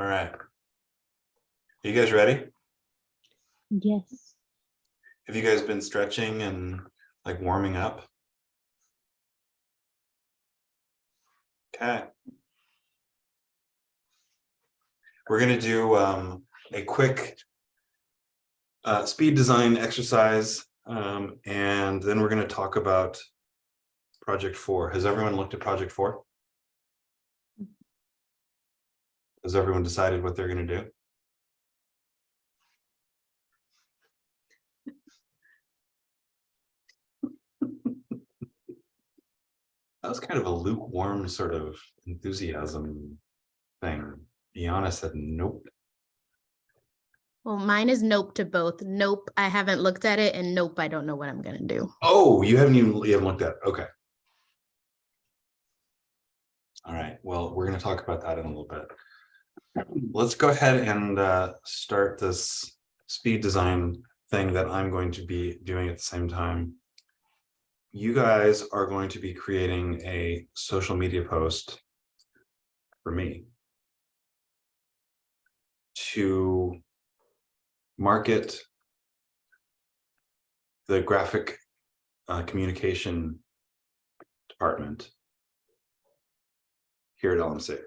All right. Are you guys ready? Yes. Have you guys been stretching and like warming up? Okay. We're going to do a quick speed design exercise, and then we're going to talk about Project 4. Has everyone looked at Project 4? Has everyone decided what they're going to do? That was kind of a lukewarm sort of enthusiasm thing. Iana said nope. Well, mine is nope to both. Nope, I haven't looked at it, and nope, I don't know what I'm gonna do. Oh, you haven't looked at it. Okay. All right. Well, we're going to talk about that in a little bit. Let's go ahead and start this speed design thing that I'm going to be doing at the same time. You guys are going to be creating a social media post for me to market the graphic communication department here at LMC.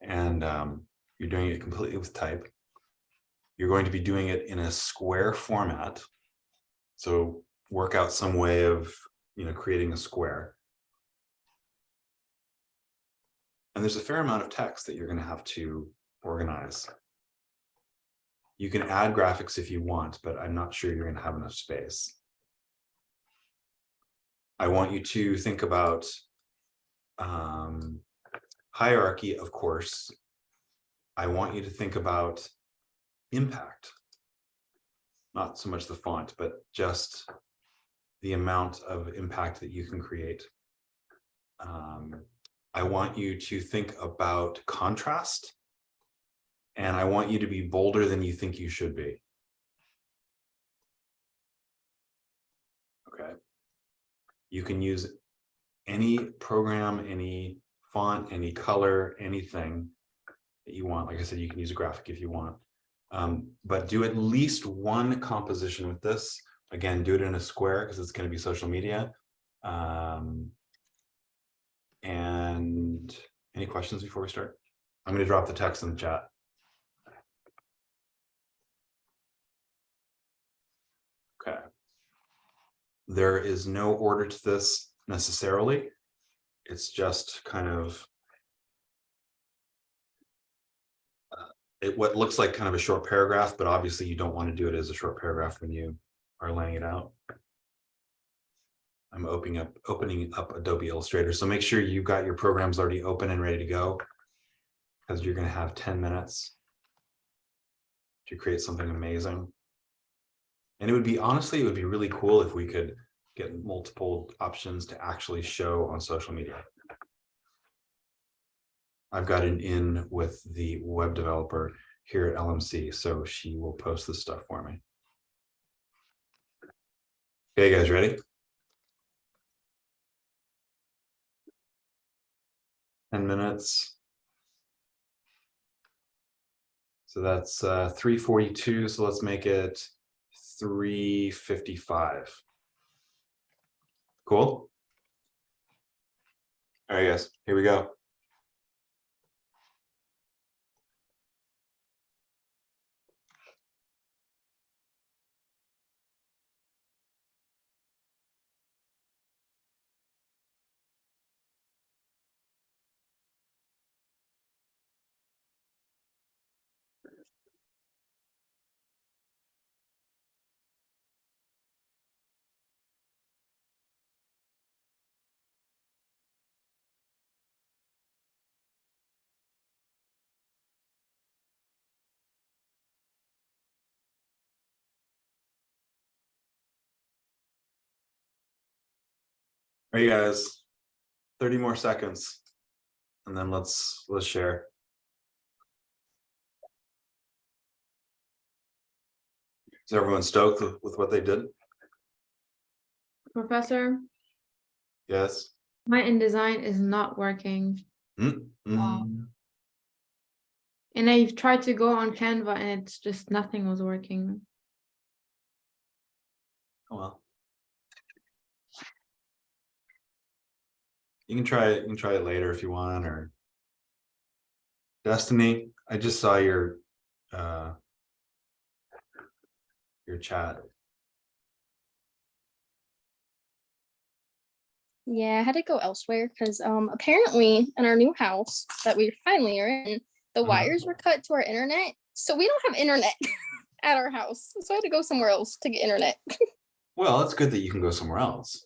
And you're doing it completely with type. You're going to be doing it in a square format. So work out some way of, creating a square. And there's a fair amount of text that you're going to have to organize. You can add graphics if you want, but I'm not sure you're going to have enough space. I want you to think about hierarchy, of course. I want you to think about impact. Not so much the font, but just the amount of impact that you can create. I want you to think about contrast, and I want you to be bolder than you think you should be. Okay. You can use any program, any font, any color, anything that you want. Like I said, you can use a graphic if you want, but do at least one composition with this. Again, do it in a square because it's going to be social media. And any questions before we start? I'm going to drop the text in the chat. Okay. There is no order to this necessarily. It's just kind of what looks like kind of a short paragraph, but obviously you don't want to do it as a short paragraph when you are laying it out. I'm opening up Adobe Illustrator. So make sure you've got your programs already open and ready to go, because you're going to have 10 minutes to create something amazing. And it would be, honestly, it would be really cool if we could get multiple options to actually show on social media. I've got an in with the web developer here at LMC, so she will post this stuff for me. Okay, guys, ready? 10 minutes. So that's 3:42. So let's make it 3:55. Cool. All right, guys, here we go. All right, guys, 30 more seconds, and then let's share. Is everyone stoked with what they did? Professor, Yes. my InDesign is not working. And I tried to go on Canva and it's just nothing was working. Oh, well. You can try it. You can try it later if you want, or Destiny. I just saw your chat. Yeah, I had to go elsewhere because apparently in our new house that we finally are in, the wires were cut to our internet. So we don't have internet at our house. So I had to go somewhere else to get internet. Well, it's good that you can go somewhere else.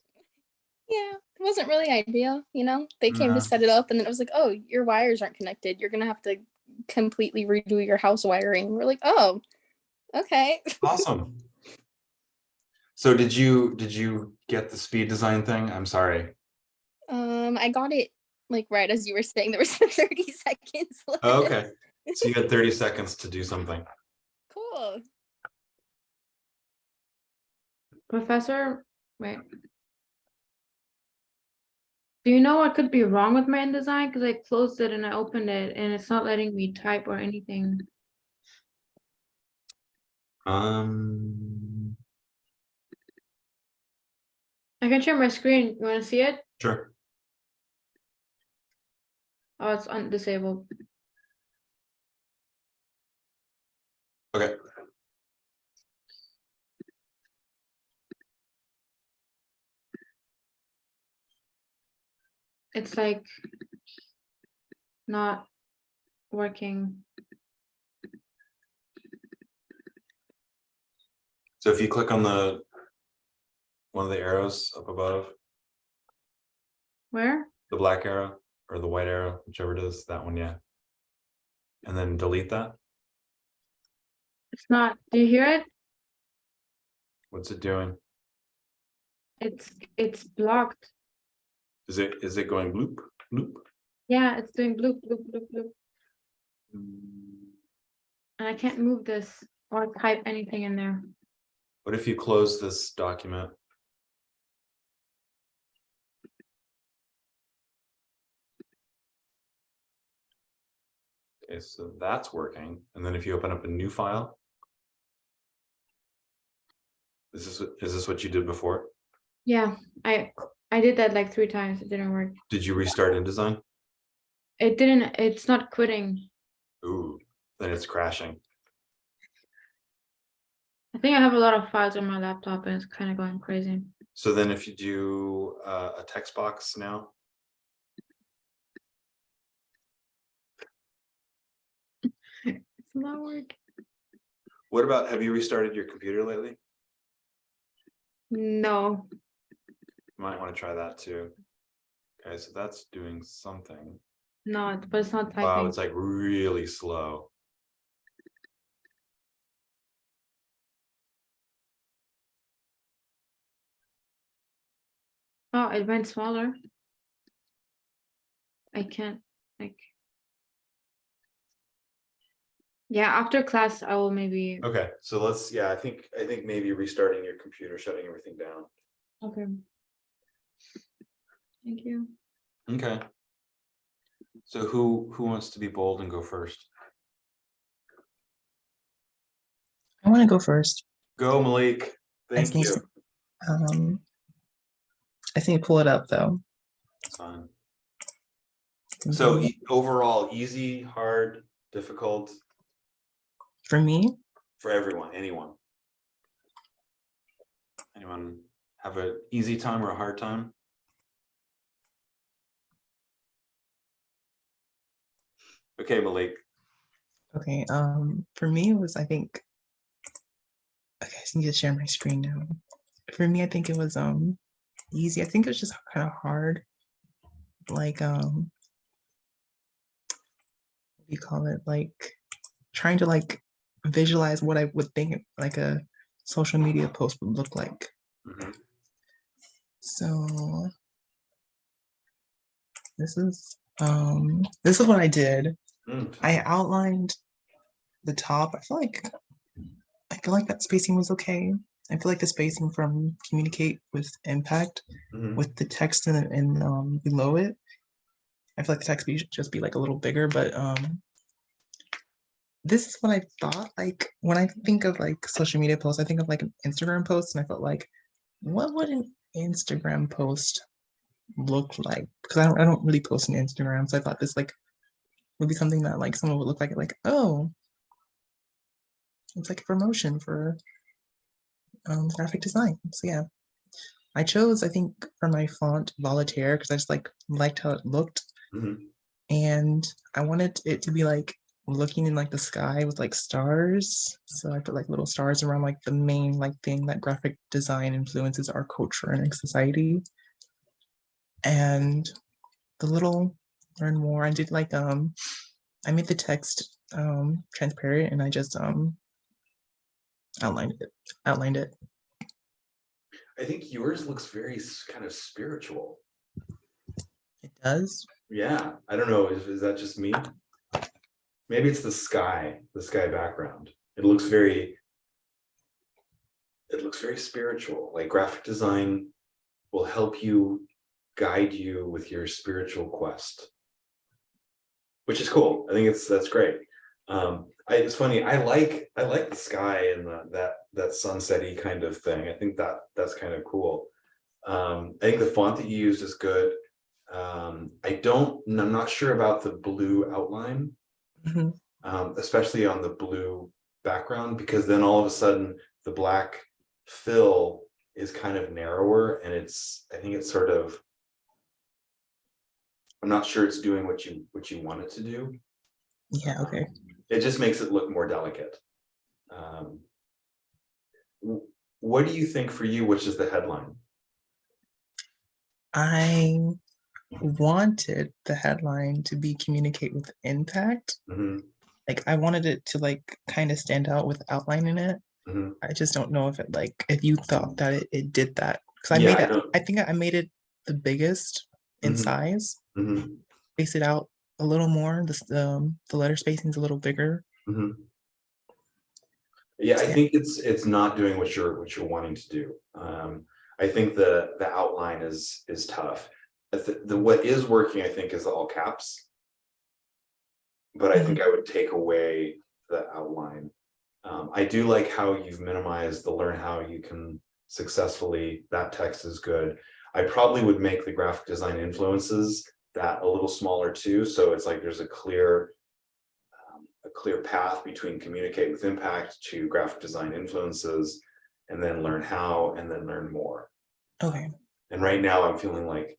Yeah, it wasn't really ideal, you know. They came No. to set it up and then it was like, oh, your wires aren't connected. You're gonna have to completely redo your house wiring. We're like, oh, okay. Awesome. So did you get the speed design thing? I'm sorry. I got it like right as you were saying there was 30 seconds left. Oh, okay. So you had 30 seconds to do something. Cool. Professor, wait. Do you know what could be wrong with my InDesign? Because I closed it and I opened it and it's not letting me type or anything. I can share my screen. You want to see it? Sure. Oh, it's disabled. Okay. It's like not working. So if you click on one of the arrows up above, Where? the black arrow or the white arrow, whichever it is, that one, yeah. And then delete that. It's not. Do you hear it? What's it doing? It's blocked. Is it going bloop bloop? Yeah, it's doing bloop bloop bloop bloop. And I can't move this or type anything in there. What if you close this document? Okay, so that's working. And then if you open up a new file, is this what you did before? Yeah, I did that like 3 times. It didn't work. Did you restart InDesign? It didn't. It's not quitting. Ooh, then it's crashing. I think I have a lot of files on my laptop and it's kind of going crazy. So then if you do a text box now, It's not working. what about, have you restarted your computer lately? No. You might want to try that too. Okay, so that's doing something. No, but it's not typing. Wow, it's like really slow. Oh, it went smaller. I can't like. Yeah, after class, I will maybe. Okay, so let's, yeah, I think maybe restarting your computer, shutting everything down. Okay. Thank you. Okay. So who wants to be bold and go first? I want to go first. Go, Malik. Thank think you. so. I think pull it up though. That's fine. So overall, easy, hard, difficult For me, for everyone, anyone. Anyone have an easy time or a hard time? Okay, Malik. okay. For me, it was, I think, okay, I need to share my screen now. For me, I think it was easy. I think it was just kind of hard. Like what do you call it? Like trying to like visualize what I would think like a social media post would look like. Mhm. So this is what I did. I outlined the top. I feel like that spacing was okay. I feel like the spacing from communicate with impact with the text and below it. I feel like the text should just be like a little bigger, but this is what I thought. Like when I think of like social media posts, I think of like an Instagram post, and I felt like, what would an Instagram post look like? Because I don't really post on Instagram, so I thought this like would be something that like someone would look like, oh, it's like a promotion for graphic design. So yeah, I chose I think for my font Voltaire because I just like liked how it looked, Mhm. and I wanted it to be like looking in like the sky with like stars. So I put like little stars around like the main like thing that graphic design influences our culture and society. And the little learn more, I did like I made the text transparent and I just outlined it. I think yours looks very kind of spiritual. It does. Yeah, I don't know. Is that just me? Maybe it's the sky background. It looks very spiritual. Like graphic design will help you guide you with your spiritual quest, which is cool. I think that's great. It's funny. I like the sky and that sunsetty kind of thing. I think that's kind of cool. I think the font that you used is good. I'm not sure about the blue outline, Mhm. especially on the blue background, because then all of a sudden the black fill is kind of narrower, and I think it's sort of, I'm not sure it's doing what you want it to do. Yeah, okay. It just makes it look more delicate. What do you think for you, which is the headline? I wanted the headline to be communicate with impact. Mhm, Like I wanted it to like kind of stand out with outline in it. mhm. I just don't know if it like if you thought that it did that. Because I Yeah, made I it, don't. I think I made it the biggest in Mhm, size, mhm, space it out a little more. The letter spacing's a little bigger. mhm. Yeah, I So, yeah. think it's not doing what you're wanting to do. I think the outline is tough. What is working, I think, is the all caps. But I think I would take away the outline. I do like how you've minimized the learn how you can successfully, that text is good. I probably would make the graphic design influences that a little smaller too. So it's like there's a clear path between communicate with impact to graphic design influences, and then learn how, and then learn more. Okay. And right now I'm feeling like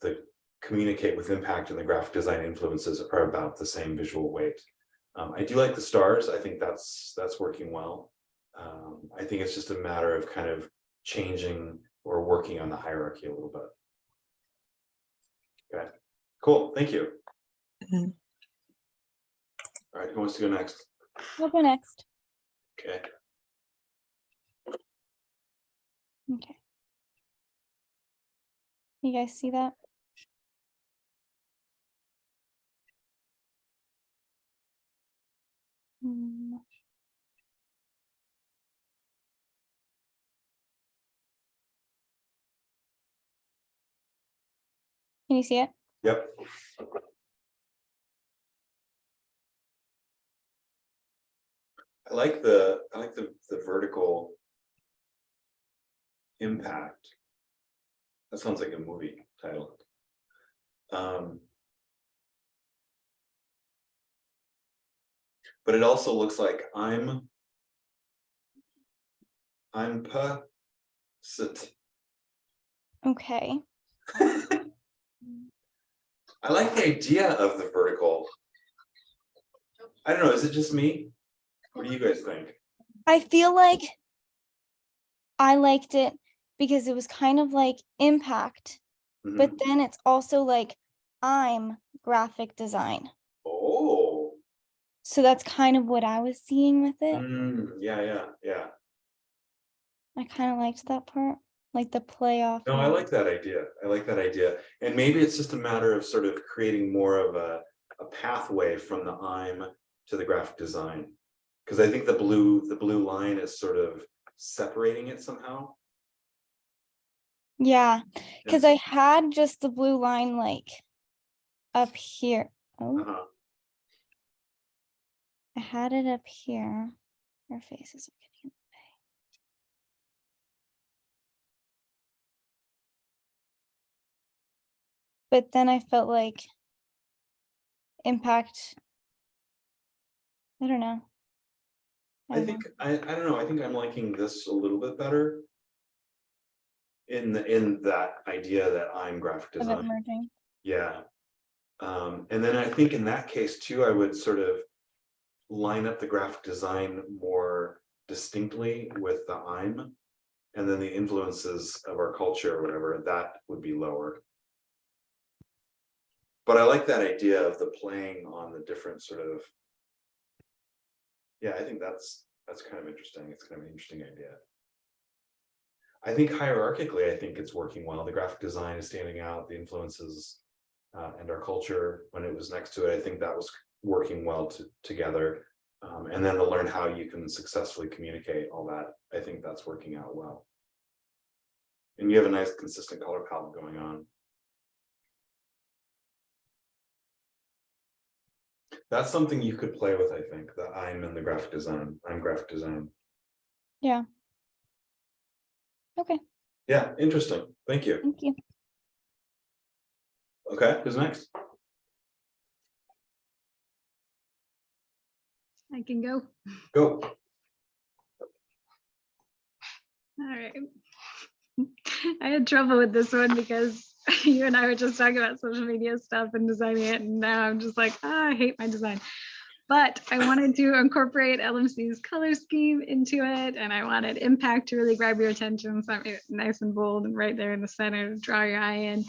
the communicate with impact and the graphic design influences are about the same visual weight. I do like the stars. I think that's working well. I think it's just a matter of kind of changing or working on the hierarchy a little bit. Okay, cool. Thank you. Mhm. All right, who wants to go next? We'll go next. Okay. Okay. You guys see that? Hmm. Can you see it? Yep. I like the vertical impact. That sounds like a movie title. But it also looks like I'm sit. Okay. I like the idea of the vertical. I don't know, is it just me? What do you guys think? I feel like I liked it because it was kind of like impact, Mhm. but then it's also like I'm graphic design. Oh, So that's kind of what I was seeing with it. yeah. I kind of liked that part, like the play off. No, I like that idea. And maybe it's just a matter of sort of creating more of a pathway from the I'm to the graphic design. Because I think the blue line is sort of separating it somehow. Yeah, because Yeah. I had just the blue line like up here. Oh, Uh-huh. I had it up here. Her face is getting in the way. But then I felt like impact. I don't know. I think I don't know. I think I'm liking this a little bit better. In that idea that I'm graphic Of it design. merging. Yeah. And then I think in that case too, I would sort of line up the graphic design more distinctly with the I'm, and then the influences of our culture or whatever, that would be lower. But I like that idea of the playing on the different sort of, yeah, I think that's kind of interesting. It's kind of an interesting idea. I think hierarchically, I think it's working well. The graphic design is standing out, the influences and our culture when it was next to it. I think that was working well together. And then to learn how you can successfully communicate all that, I think that's working out well. And you have a nice consistent color palette going on. That's something you could play with, I think, the I'm in the graphic design. I'm graphic design. Yeah. Okay. Yeah, interesting. Thank you. Thank you. Okay, who's next? I can go. Go. All right. I had trouble with this one because you and I were just talking about social media stuff and designing it, and now I'm just like, I hate my design. But I wanted to incorporate LMC's color scheme into it, and I wanted impact to really grab your attention. So I made it nice and bold and right there in the center to draw your eye in.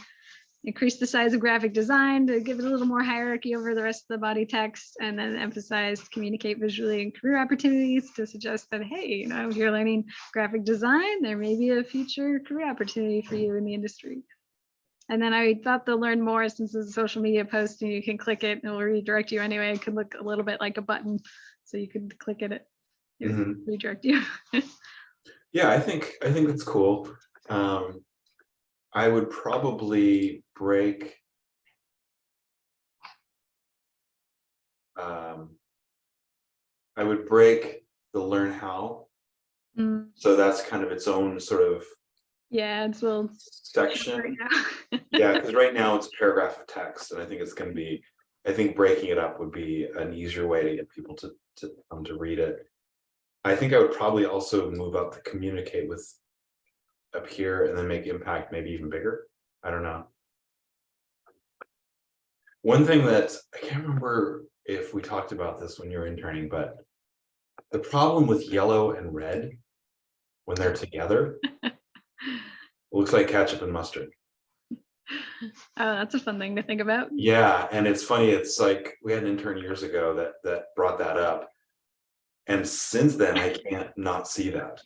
Increase the size of graphic design to give it a little more hierarchy over the rest of the body text, and then emphasize communicate visually and career opportunities to suggest that, hey, you know, if you're learning graphic design, there may be a future career opportunity for you in the industry. And then I thought they'll learn more since it's a social media post and you can click it and it'll redirect you anyway. It could look a little bit like a button, so you could click it would redirect you. Yeah, I think it's cool. I would probably break the learn how. Mm, So that's kind of its own sort of yeah, it's a little section. right now. Yeah, because right now it's a paragraph of text, and I think it's going to be, I think breaking it up would be an easier way to get people to read it. I think I would probably also move up the communicate with up here and then make impact maybe even bigger. I don't know. One thing that I can't remember if we talked about this when you were interning, but the problem with yellow and red when they're together looks like ketchup and mustard. Oh, that's a fun thing to think about. Yeah, and it's funny, it's like we had an intern years ago that brought that up. And since then, I can't not see that.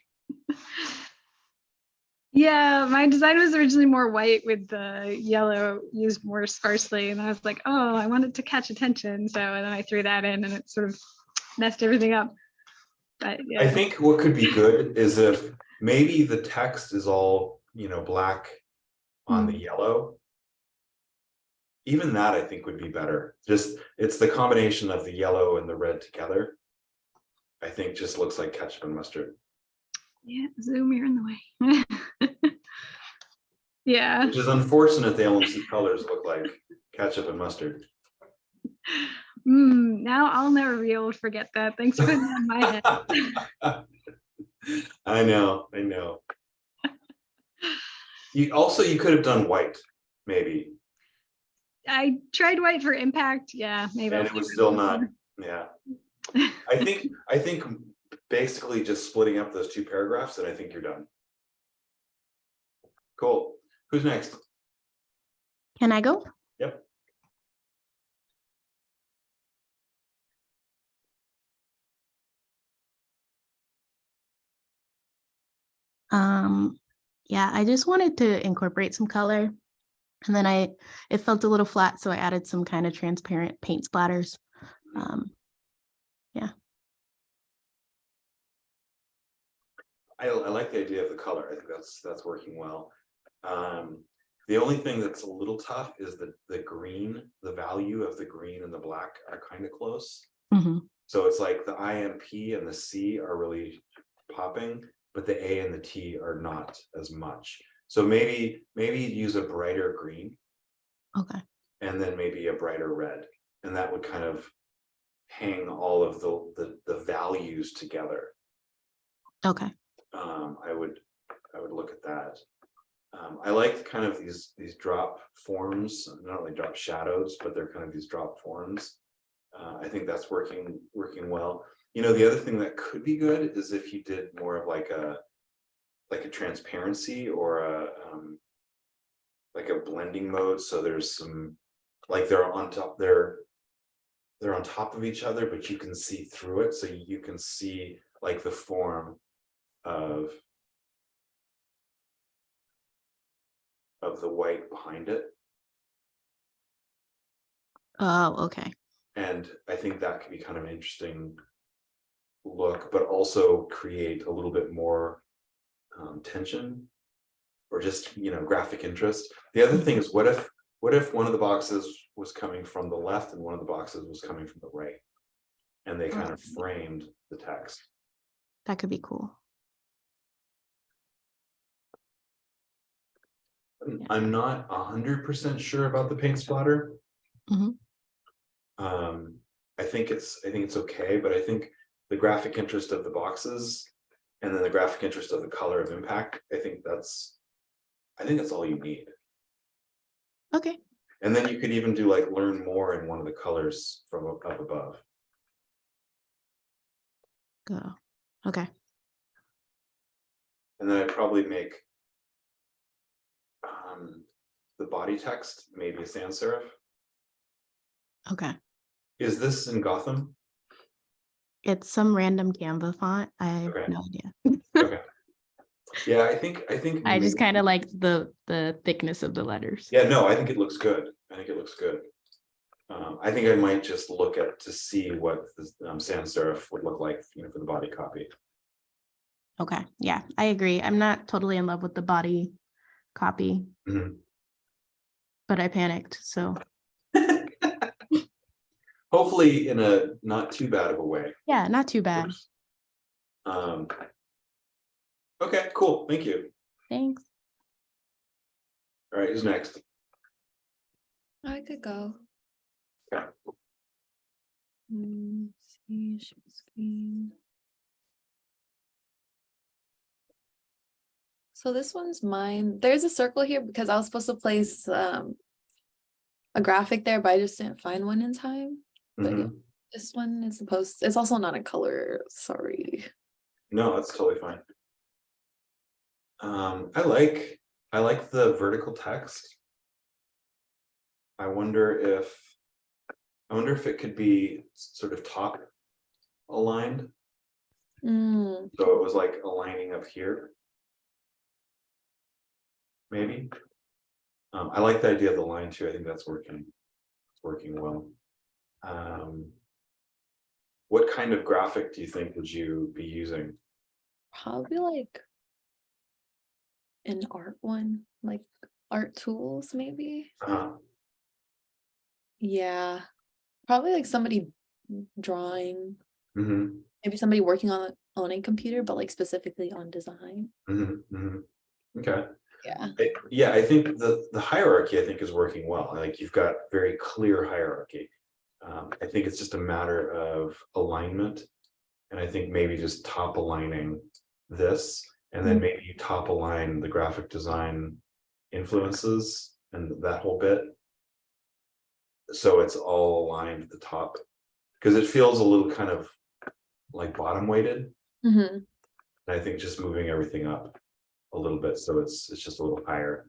Yeah, my design was originally more white with the yellow used more sparsely. And I was like, oh, I wanted to catch attention. So and then I threw that in and it sort of messed everything up. But yeah. I think what could be good is if maybe the text is all, you know, black on the yellow. Even that I think would be better. Just it's the combination of the yellow and the red together. I think just looks like ketchup and mustard. Yeah, zoom, you're in the way. Yeah. Which is unfortunate. The LMC colors look like ketchup and mustard. Now I'll never be able to forget that. Thanks for putting that in my head. I know. You could have done white, maybe. I tried white for impact. Yeah, maybe. And it was still not. Yeah. I think basically just splitting up those two paragraphs, and I think you're done. Cool. Who's next? Can I go? Yep. Yeah, I just wanted to incorporate some color, and then it felt a little flat, so I added some kind of transparent paint splatters. Yeah. I like the idea of the color. I think that's working well. The only thing that's a little tough is the green, the value of the green and the black are kind of close. Mm-hmm. So it's like the I and P and the C are really popping, but the A and the T are not as much. So maybe use a brighter green Okay. and then maybe a brighter red. And that would kind of hang all of the values together. Okay. I would look at that. I like kind of these drop forms, not really drop shadows, but they're kind of these drop forms. I think that's working well. You know, the other thing that could be good is if you did more of like a transparency or a like a blending mode. So there's some, like they're on top of each other, but you can see through it. So you can see like the form of the white behind it. Oh, okay. And I think that could be kind of an interesting look, but also create a little bit more tension or just, you know, graphic interest. The other thing is, what if one of the boxes was coming from the left and one of the boxes was coming from the right, and they kind of framed the text? That could be cool. I'm not 100% sure about the paint splatter. Mhm. I think it's okay, but I think the graphic interest of the boxes and then the graphic interest of the color of impact, I think that's all you need. Okay. And then you could even do like learn more in one of the colors from up above. Go. Okay. And then I'd probably make the body text maybe a sans serif. Okay. Is this in Gotham? It's some random Canva font. I have Okay. no idea. Okay. Yeah, I think I just maybe- kind of like the thickness of the letters. Yeah, no, I think it looks good. I think I might just look at to see what the sans serif would look like, you know, for the body copy. Okay. Yeah, I agree. I'm not totally in love with the body copy, Mhm. but I panicked. So Hopefully in a not too bad of a way. yeah, not too bad. Um, okay, cool. Thank you. Thanks. All right, who's next? I could go. Okay. See, share screen. So this one's mine. There's a circle here because I was supposed to place a graphic there, but I just didn't find one in time. But yeah, Mhm. this one is supposed, it's also not in color, sorry. No, that's totally fine. I like the vertical text. I wonder if it could be sort of top aligned. Mm, So it was like aligning up here. Maybe. I like the idea of the line too. I think that's working well. What kind of graphic do you think would you be using? probably like an art one, like art tools maybe. Yeah, probably like somebody drawing, Mhm, maybe somebody working on a computer, but like specifically on design. mhm, mhm. Okay. Yeah. Yeah, I think the hierarchy I think is working well. Like you've got very clear hierarchy. I think it's just a matter of alignment. And I think maybe just top aligning this, and then maybe you top align the graphic design influences and that whole bit. So it's all aligned at the top, because it feels a little kind of like bottom weighted. Mm-hmm. And I think just moving everything up a little bit, so it's just a little higher.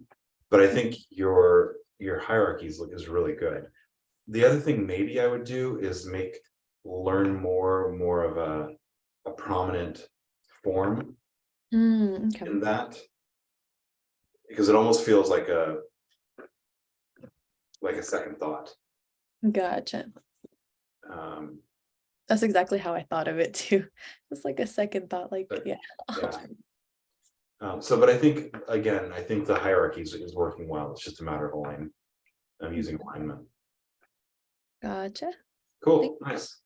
But I think your hierarchy is really good. The other thing maybe I would do is make learn more of a prominent form Okay. in that, because it almost feels like a second thought. Gotcha. Um, That's exactly how I thought of it too. Just like a second thought, like, But- yeah. yeah. So, but I think again, I think the hierarchy is working well. It's just a matter of alignment. I'm using alignment. Gotcha. Cool, nice.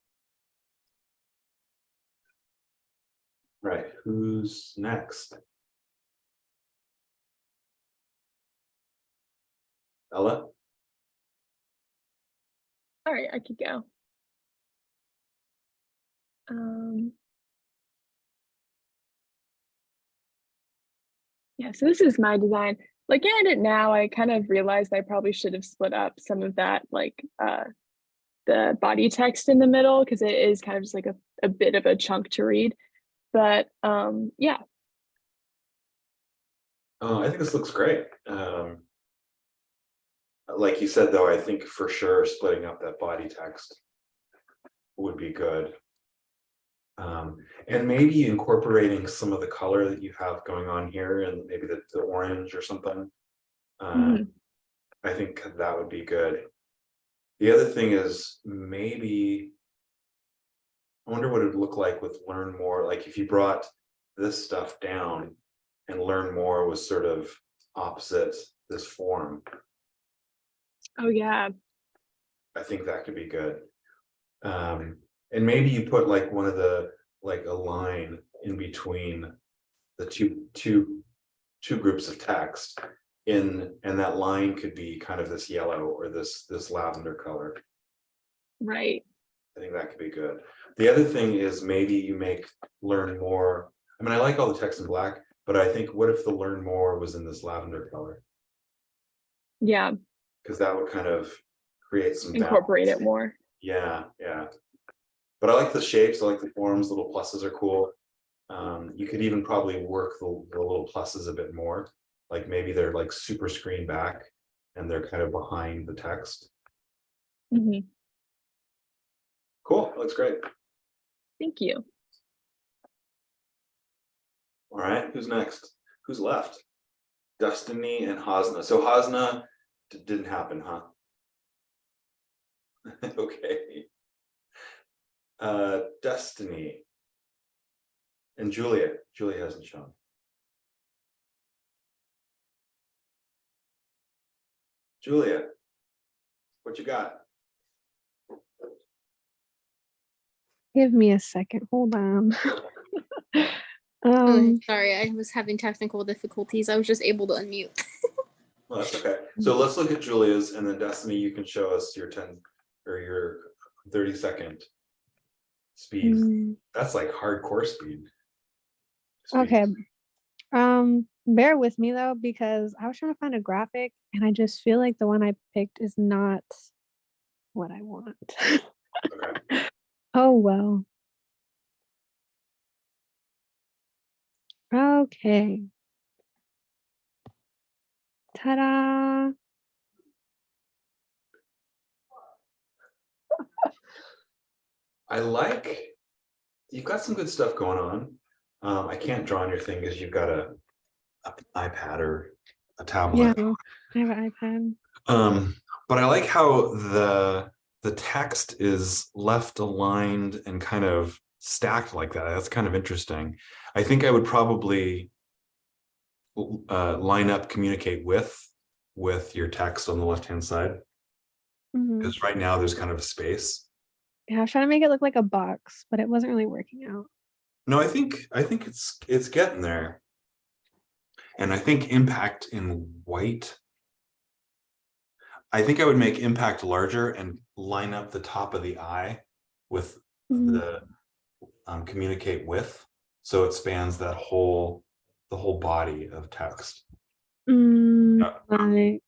Right, who's next? Ella? All right, I could go. Yeah, so this is my design. Looking at it now, I kind of realized I probably should have split up some of that, like the body text in the middle, because it is kind of just like a bit of a chunk to read. But yeah. I think this looks great. Like you said, though, I think for sure splitting up that body text would be good. And maybe incorporating some of the color that you have going on here and maybe the orange or something. I think that would be good. The other thing is maybe, I wonder what it would look like with learn more, like if you brought this stuff down and learn more was sort of opposite this form. Oh yeah. I think that could be good. And maybe you put like one of the, like a line in between the two groups of text and that line could be kind of this yellow or this lavender color. Right. I think that could be good. The other thing is maybe you make learn more. I mean, I like all the text in black, but I think what if the learn more was in this lavender color? Yeah. Because that would kind of create some Incorporate balance. it more. Yeah, yeah. But I like the shapes, I like the forms, little pluses are cool. You could even probably work the little pluses a bit more. Like maybe they're like super screen back and they're kind of behind the text. Cool, looks great. Thank you. All right, who's next? Who's left? Destiny and Hasna. So Hasna didn't happen, huh? Okay. Destiny and Julia. Julia hasn't shown. Julia, what you got? Give me a second. Hold on. Sorry, I was having technical difficulties. I was just able to unmute. Well, that's okay. So let's look at Julia's and then Destiny, you can show us your 10 or your 30-second speed. That's like hardcore speed. Okay. Bear with me though, because I was trying to find a graphic and I just feel like the one I picked is not what I want. Okay. Oh well. Okay. Ta-da. I like, you've got some good stuff going on. I can't draw on your thing because you've got an iPad or a tablet. Yeah, I have an iPad. But I like how the text is left aligned and kind of stacked like that. That's kind of interesting. I think I would probably line up communicate with your text on the left-hand side. Because right now there's kind of a space. Yeah, I was trying to make it look like a box, but it wasn't really working out. No, I think it's getting there. And I think impact in white. I think I would make impact larger and line up the top of the eye with the communicate with, so it spans that the whole body of text. Like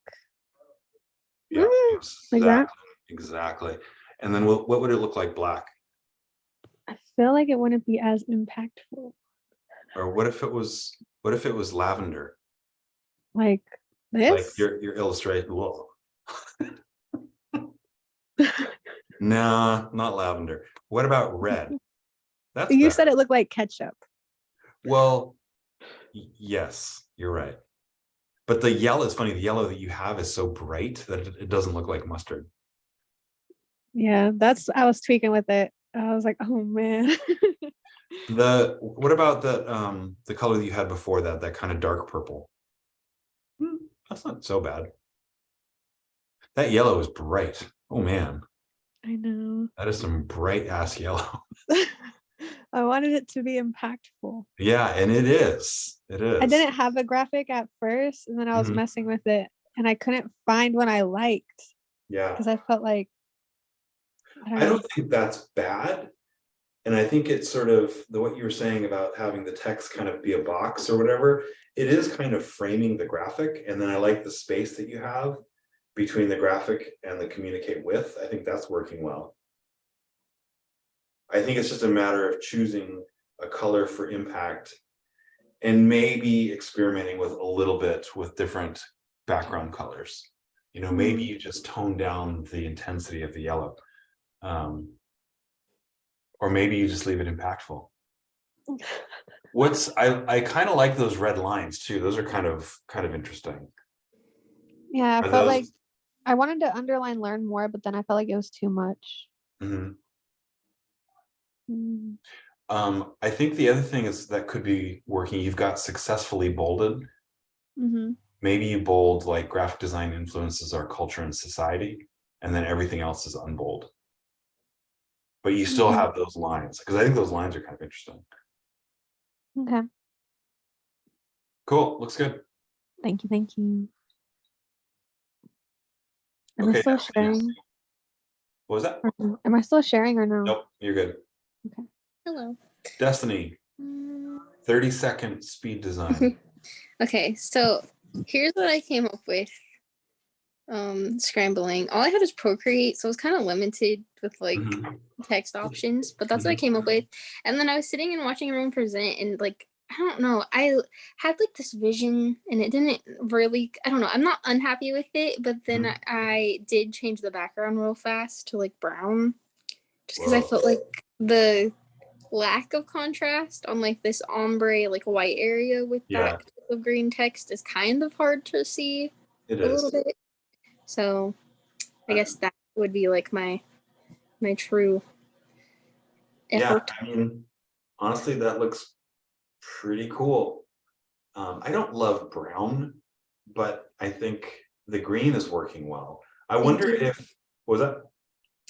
that? Exactly. And then what would it look like black? I feel like it wouldn't be as impactful. Or what if it was lavender? Like this? Like your illustration. Whoa. Nah, not lavender. What about red? That's You better. said it looked like ketchup. Well, yes, you're right. But the yellow is funny. The yellow that you have is so bright that it doesn't look like mustard. Yeah, I was tweaking with it. I was like, oh man. What about the color that you had before that kind of dark purple? That's not so bad. That yellow is bright. Oh man. I know. That is some bright ass yellow. I wanted it to be impactful. Yeah, and it is. It is. I didn't have a graphic at first, and then I was Mhm. messing with it, and I couldn't find one I liked Yeah. because I felt like I don't I know. don't think that's bad. And I think it's sort of what you were saying about having the text kind of be a box or whatever. It is kind of framing the graphic. And then I like the space that you have between the graphic and the communicate with. I think that's working well. I think it's just a matter of choosing a color for impact and maybe experimenting with a little bit with different background colors. You know, maybe you just tone down the intensity of the yellow. Or maybe you just leave it impactful. I kind of like those red lines too. Those are kind of interesting. Yeah, I Are felt like those- I wanted to underline learn more, but then I felt like it was too much. Mhm. Mm, I think the other thing is that could be working. You've got successfully bolded. Mm-hmm. Maybe you bold like graphic design influences our culture and society, and then everything else is unbold. But you still Mhm. have those lines because I think those lines are kind of interesting. Okay. Cool. Looks good. Thank you. Thank you. Am I Okay. still Destiny. sharing? What was that? Or no? Am I still sharing or no? Nope. You're good. Hello. Destiny. Mm, 30-second speed design. Okay, so here's what I came up with. Scrambling. All I had was Procreate, so I was kind of limited with like Mhm. text options, but that's what I came up with. And then I was sitting and watching everyone present, and like I don't know, I had like this vision, and it didn't really. I don't know. I'm not unhappy with it, but then Mhm. I did change the background real fast to like brown, just because I Whoa. felt like the lack of contrast on like this ombre like white area with Yeah. that type of green text is kind of hard to see It a little is. bit. So I guess that would be like my true Yeah, effort. I mean, honestly, that looks pretty cool. I don't love brown, but I think the green is working well. I wonder you. if, what was that?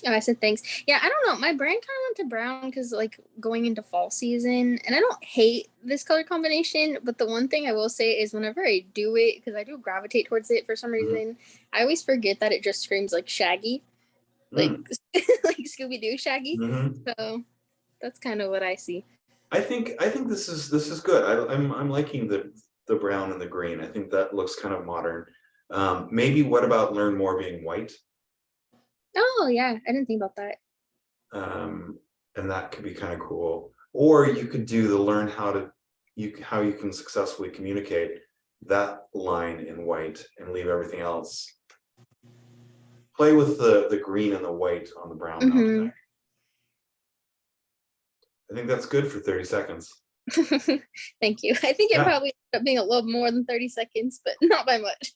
Oh, I said thanks. Yeah, I don't know. My brain kind of went to brown because like going into fall season, and I don't hate this color combination, but the one thing I will say is whenever I do it, because I do gravitate towards it for some reason, I always forget that it just screams like Shaggy, like like Scooby Doo Shaggy. Mhm. So that's kind of what I see. I think this is good. I'm liking the brown and the green. I think that looks kind of modern. Maybe what about learn more being white? Oh yeah, I didn't think about that. And that could be kind of cool. Or you could do the learn how you can successfully communicate that line in white and leave everything else. Play with the green and the white on the brown. Mhm. I think that's good for 30 seconds. Thank you. I think it Yeah. probably ended up being a little more than 30 seconds, but not by much.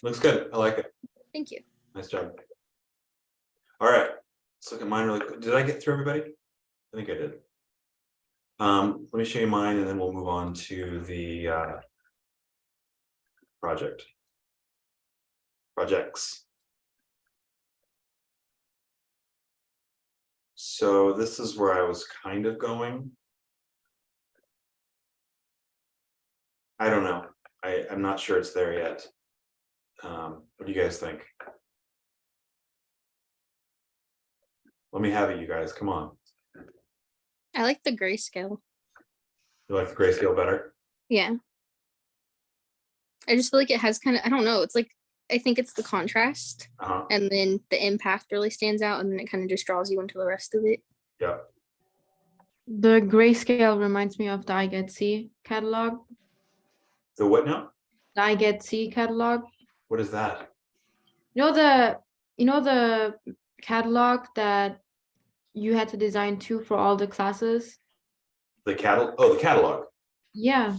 Looks good. I like it. Thank you. Nice job. All right. Let's look at mine really quick. Did I get through everybody? I think I did. Let me show you mine and then we'll move on to the projects. So this is where I was kind of going. I don't know. I'm not sure it's there yet. What do you guys think? Let me have it, you guys. Come on. I like the grayscale. You like the grayscale better? Yeah. I just feel like it has kind of, I don't know, it's like, I think it's the contrast and then the impact really stands out and then it kind of just draws you into the rest of it. Yeah. The grayscale reminds me of the I Get C catalog. The what now? The I Get C catalog. What is that? You know the catalog that you had to design to for all the classes? The catalog. Yeah.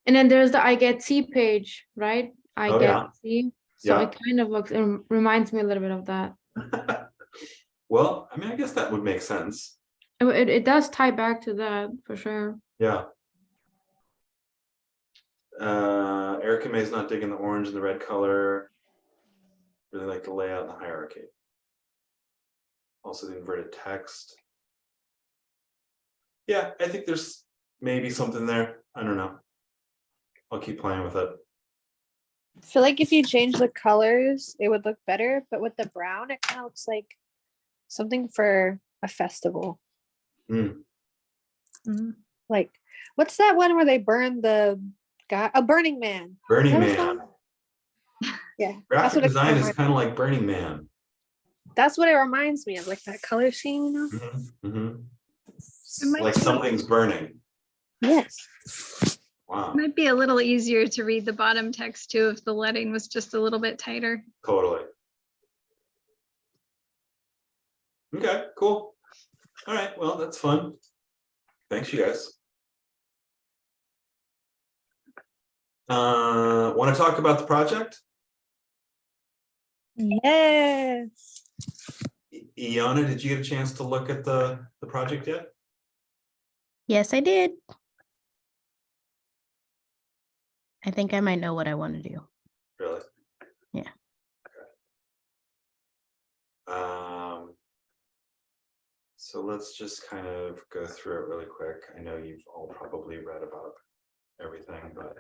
And then there's the I Get C page, right? I Get yeah. C. So Yeah. it kind of looks, it reminds me a little bit of that. Well, I mean, I guess that would make sense. It does tie back to that for sure. Yeah. Erica May's not digging the orange and the red color. Really like the layout and the hierarchy. Also the inverted text. Yeah, I think there's maybe something there. I don't know. I'll keep playing with it. I feel like if you change the colors, it would look better, but with the brown, it kind of looks like something for a festival. Hmm. Like, what's that one where they burn the guy? A Burning Man. Burning Is that what it's Man. called? Yeah, that's Graphic what it design is reminds- kind of like Burning Man. That's what it reminds me of, like that color scheme, you know? Mhm. It might Like be- something's burning. Yes. Wow, It might be a little easier to read the bottom text too if the lettering was just a little bit tighter. totally. Okay, cool. All right, well, that's fun. Thanks, you guys. Want to talk about the project? Yes. Iana, did you get a chance to look at the project yet? Yes, I did. I think I might know what I want to do. Really? Yeah. Okay. So let's just kind of go through it really quick. I know you've all probably read about everything, but.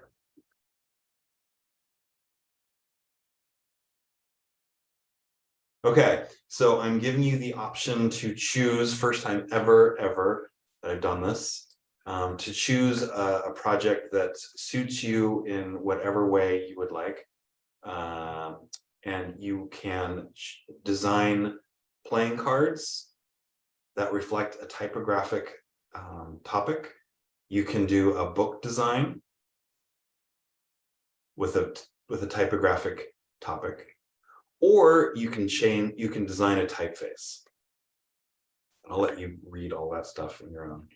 Okay, so I'm giving you the option to choose, first time ever that I've done this, to choose a project that suits you in whatever way you would like. And you can design playing cards that reflect a typographic topic. You can do a book design with a typographic topic. Or you can design a typeface. I'll let you read all that stuff on your own.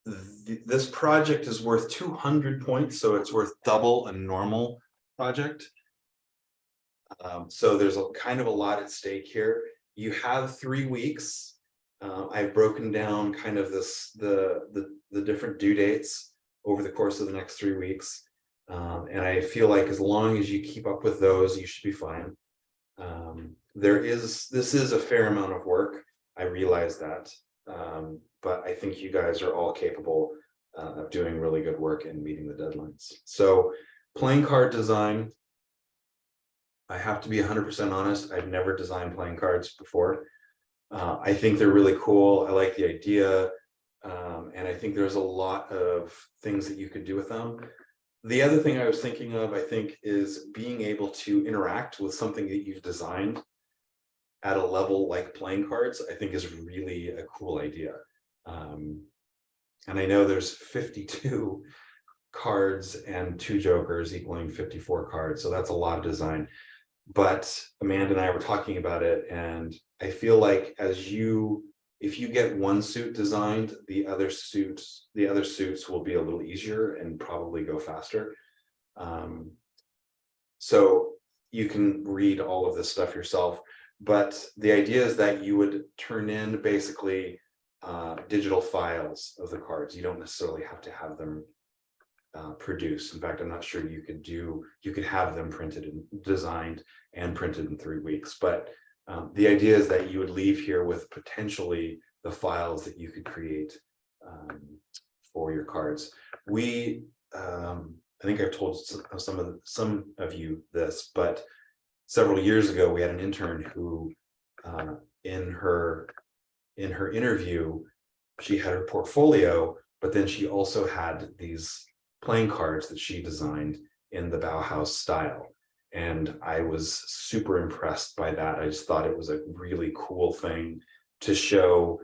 This project is worth 200 points, so it's worth double a normal project. So there's kind of a lot at stake here. You have 3 weeks. I've broken down kind of the different due dates over the course of the next 3 weeks. And I feel like as long as you keep up with those, you should be fine. This is a fair amount of work. I realize that. But I think you guys are all capable of doing really good work and meeting the deadlines. So playing card design, I have to be 100% honest. I've never designed playing cards before. I think they're really cool. I like the idea. And I think there's a lot of things that you could do with them. The other thing I was thinking of, I think, is being able to interact with something that you've designed at a level like playing cards, I think is really a cool idea. And I know there's 52 cards and 2 jokers equaling 54 cards. So that's a lot of design. But Amanda and I were talking about it, and I feel like if you get one suit designed, the other suits will be a little easier and probably go faster. So you can read all of this stuff yourself, but the idea is that you would turn in basically digital files of the cards. You don't necessarily have to have them produced. In fact, I'm not sure you could have them printed and designed and printed in 3 weeks, but the idea is that you would leave here with potentially the files that you could create for your cards. I think I've told some of you this, but several years ago we had an intern who, in her interview, she had her portfolio, but then she also had these playing cards that she designed in the Bauhaus style. And I was super impressed by that. I just thought it was a really cool thing to show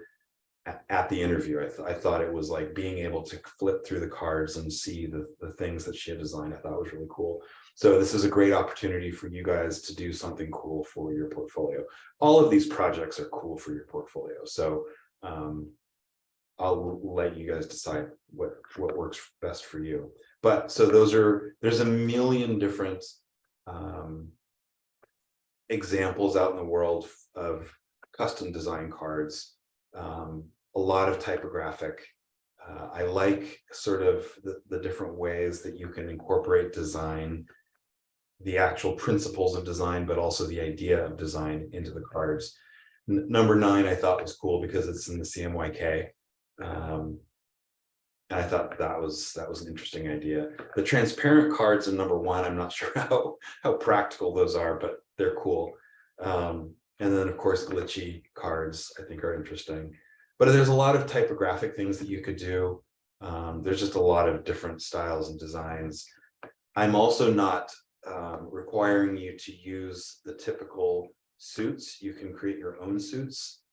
at the interview. I thought it was like being able to flip through the cards and see the things that she had designed. I thought was really cool. So this is a great opportunity for you guys to do something cool for your portfolio. All of these projects are cool for your portfolio. So I'll let you guys decide what works best for you. But so there's a million different examples out in the world of custom design cards. A lot of typographic. I like sort of the different ways that you can incorporate design, the actual principles of design, but also the idea of design into the cards. Number 9 I thought was cool because it's in the CMYK. And I thought that was an interesting idea. The transparent cards in number 1, I'm not sure how practical those are, but they're cool. And then of course glitchy cards I think are interesting. But there's a lot of typographic things that you could do. There's just a lot of different styles and designs. I'm also not requiring you to use the typical suits. You can create your own suits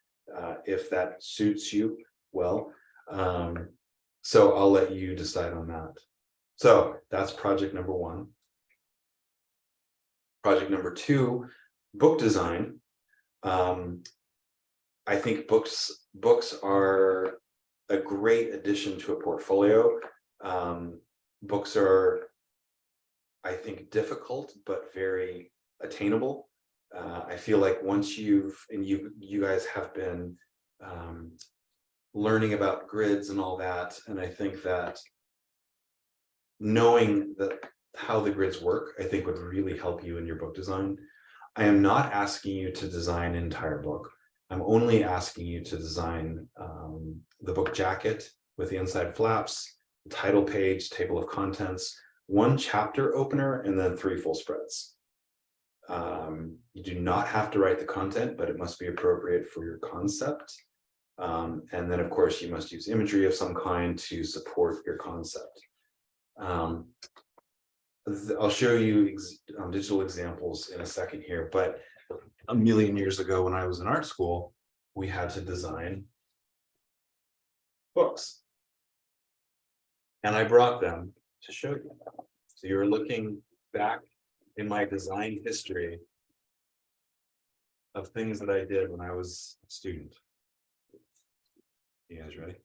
if that suits you well. So I'll let you decide on that. So that's project number 1. Project number 2, book design. I think books are a great addition to a portfolio. Books are, I think, difficult but very attainable. I feel like once you guys have been learning about grids and all that, and I think that knowing how the grids work, I think would really help you in your book design. I am not asking you to design an entire book. I'm only asking you to design the book jacket with the inside flaps, the title page, table of contents, 1 chapter opener, and then 3 full spreads. You do not have to write the content, but it must be appropriate for your concept. And then of course you must use imagery of some kind to support your concept. I'll show you digital examples in a second here, but a million years ago when I was in art school, we had to design books. And I brought them to show you. So you're looking back in my design history of things that I did when I was a student. You guys ready?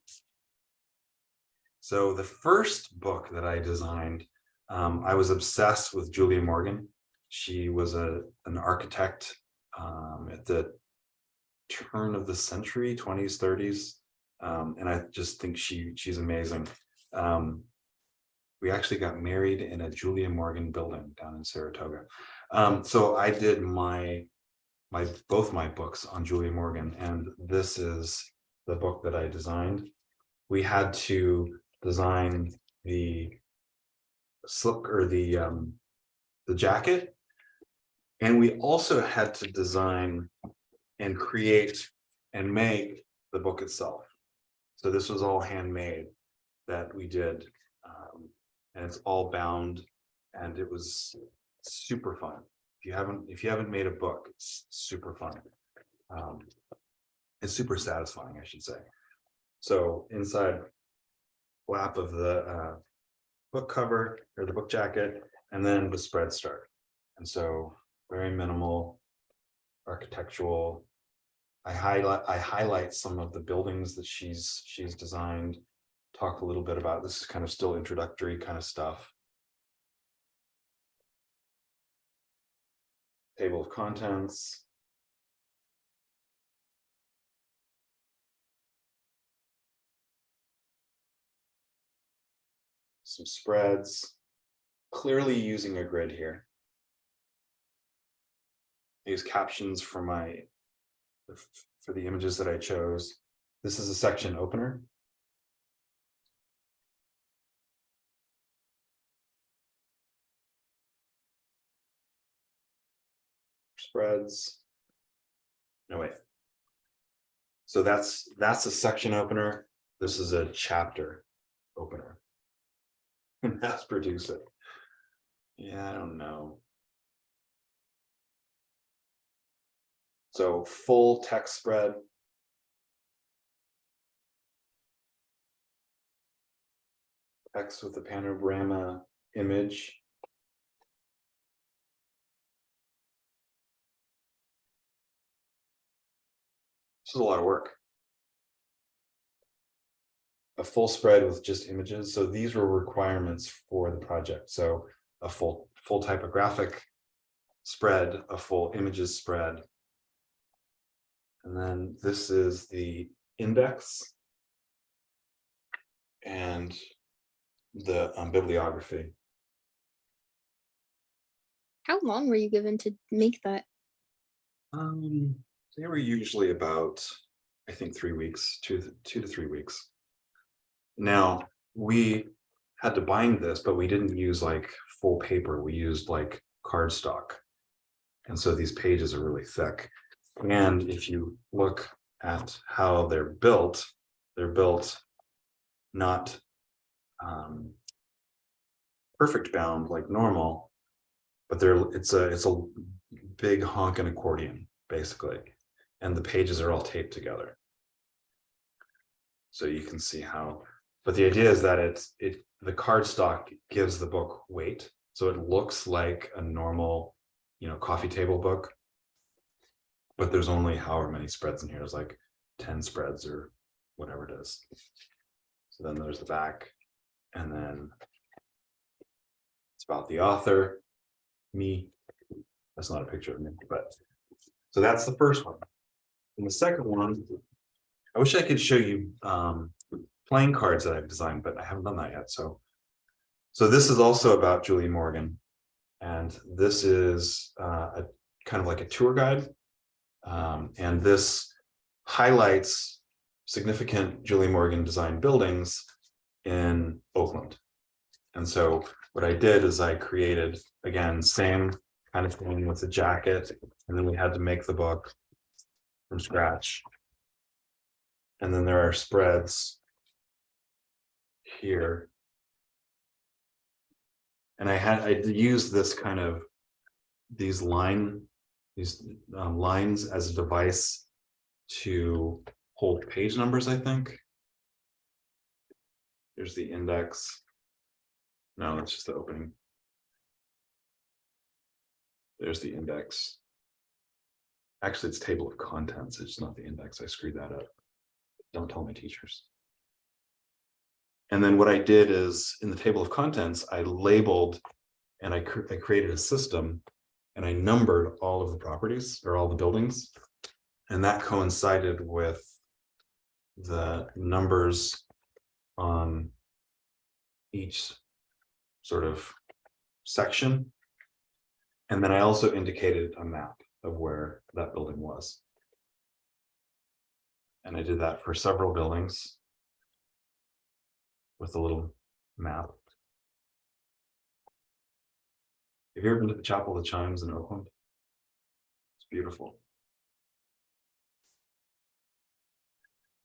So the first book that I designed, I was obsessed with Julia Morgan. She was an architect at the turn of the century, 20s, 30s. And I just think she's amazing. We actually got married in a Julia Morgan building down in Saratoga. So I did both my books on Julia Morgan, and this is the book that I designed. We had to design the slip or the jacket, and we also had to design and create and make the book itself. So this was all handmade that we did, and it's all bound, and it was super fun. If you haven't made a book, it's super fun. It's super satisfying, I should say. So inside flap of the book cover or the book jacket, and then the spread start. And so very minimal, architectural. I highlight some of the buildings that she's designed. Talk a little bit about this is kind of still introductory kind of stuff. Table of contents. Some spreads, clearly using a grid here. Use captions for the images that I chose. This is a section opener. Spreads. No, wait. So that's a section opener. This is a chapter opener. Mass produce it. Yeah, I don't know. So full text spread. Text with the panorama image. This is a lot of work. A full spread with just images. So these were requirements for the project. So a full typographic spread, a full images spread. And then this is the index and the bibliography. How long were you given to make that? They were usually about, I think, 3 weeks, 2 to 3 weeks. Now, we had to bind this, but we didn't use like full paper. We used like cardstock. And so these pages are really thick. And if you look at how they're built not perfect bound like normal, but it's a big honking accordion, basically. And the pages are all taped together. So you can see how, but the idea is that the cardstock gives the book weight. So it looks like a normal, coffee table book, but there's only however many spreads in here. There's like 10 spreads or whatever it is. So then there's the back, and then it's about the author, me. That's not a picture of me, but so that's the first one. And the second one, I wish I could show you playing cards that I've designed, but I haven't done that yet. So this is also about Julie Morgan, and this is a kind of like a tour guide, and this highlights significant Julie Morgan designed buildings in Oakland. And so what I did is I created, again, same kind of thing with the jacket, and then we had to make the book from scratch. And then there are spreads here. And I used this kind of these lines as a device to hold page numbers, I think. Here's the index. No, that's just the opening. There's the index. Actually, it's table of contents. It's not the index. I screwed that up. Don't tell my teachers. And then what I did is in the table of contents, I labeled and I created a system, and I numbered all of the properties or all the buildings. And that coincided with the numbers on each sort of section. And then I also indicated a map of where that building was. And I did that for several buildings with a little map. Have you ever been to the Chapel of the Chimes in Oakland? It's beautiful.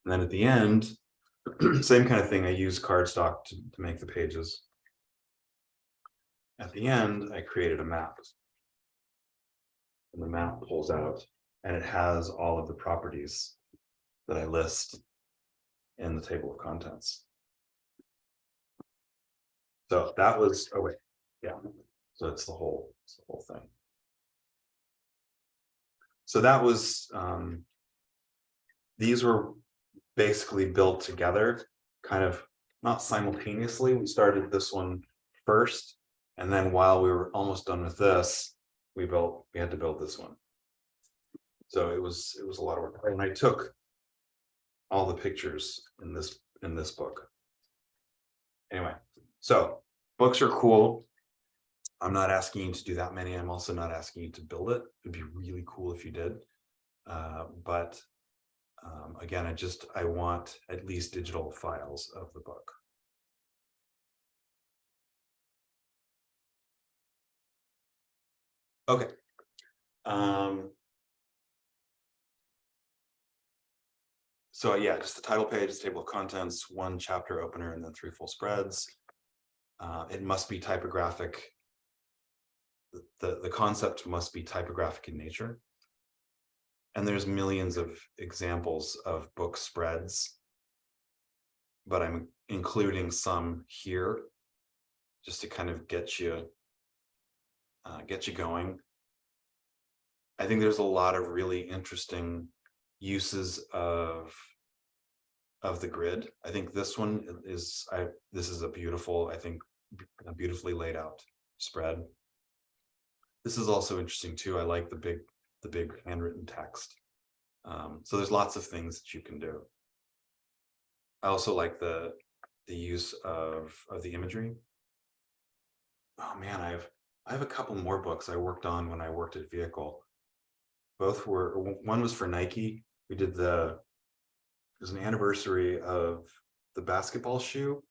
And then at the end, same kind of thing, I use cardstock to make the pages. At the end, I created a map. And the map pulls out, and it has all of the properties that I list in the table of contents. So that was, oh wait, yeah. So it's the whole thing. So that was, these were basically built together, kind of not simultaneously. We started this one first, and then while we were almost done with this, we had to build this one. So it was a lot of work. And I took all the pictures in this book. Anyway, so books are cool. I'm not asking you to do that many. I'm also not asking you to build it. It'd be really cool if you did. But again, I want at least digital files of the book. Okay. So yeah, just the title page, the table of contents, 1 chapter opener, and then 3 full spreads. It must be typographic. The concept must be typographic in nature. And there's millions of examples of book spreads, but I'm including some here just to kind of get you going. I think there's a lot of really interesting uses of the grid. I think this one is this is a beautiful, I think, a beautifully laid out spread. This is also interesting too. I like the big handwritten text. So there's lots of things that you can do. I also like the use of the imagery. Oh man, I have a couple more books I worked on when I worked at Vehicle. Both were, one was for Nike. We did it was an anniversary of the basketball shoe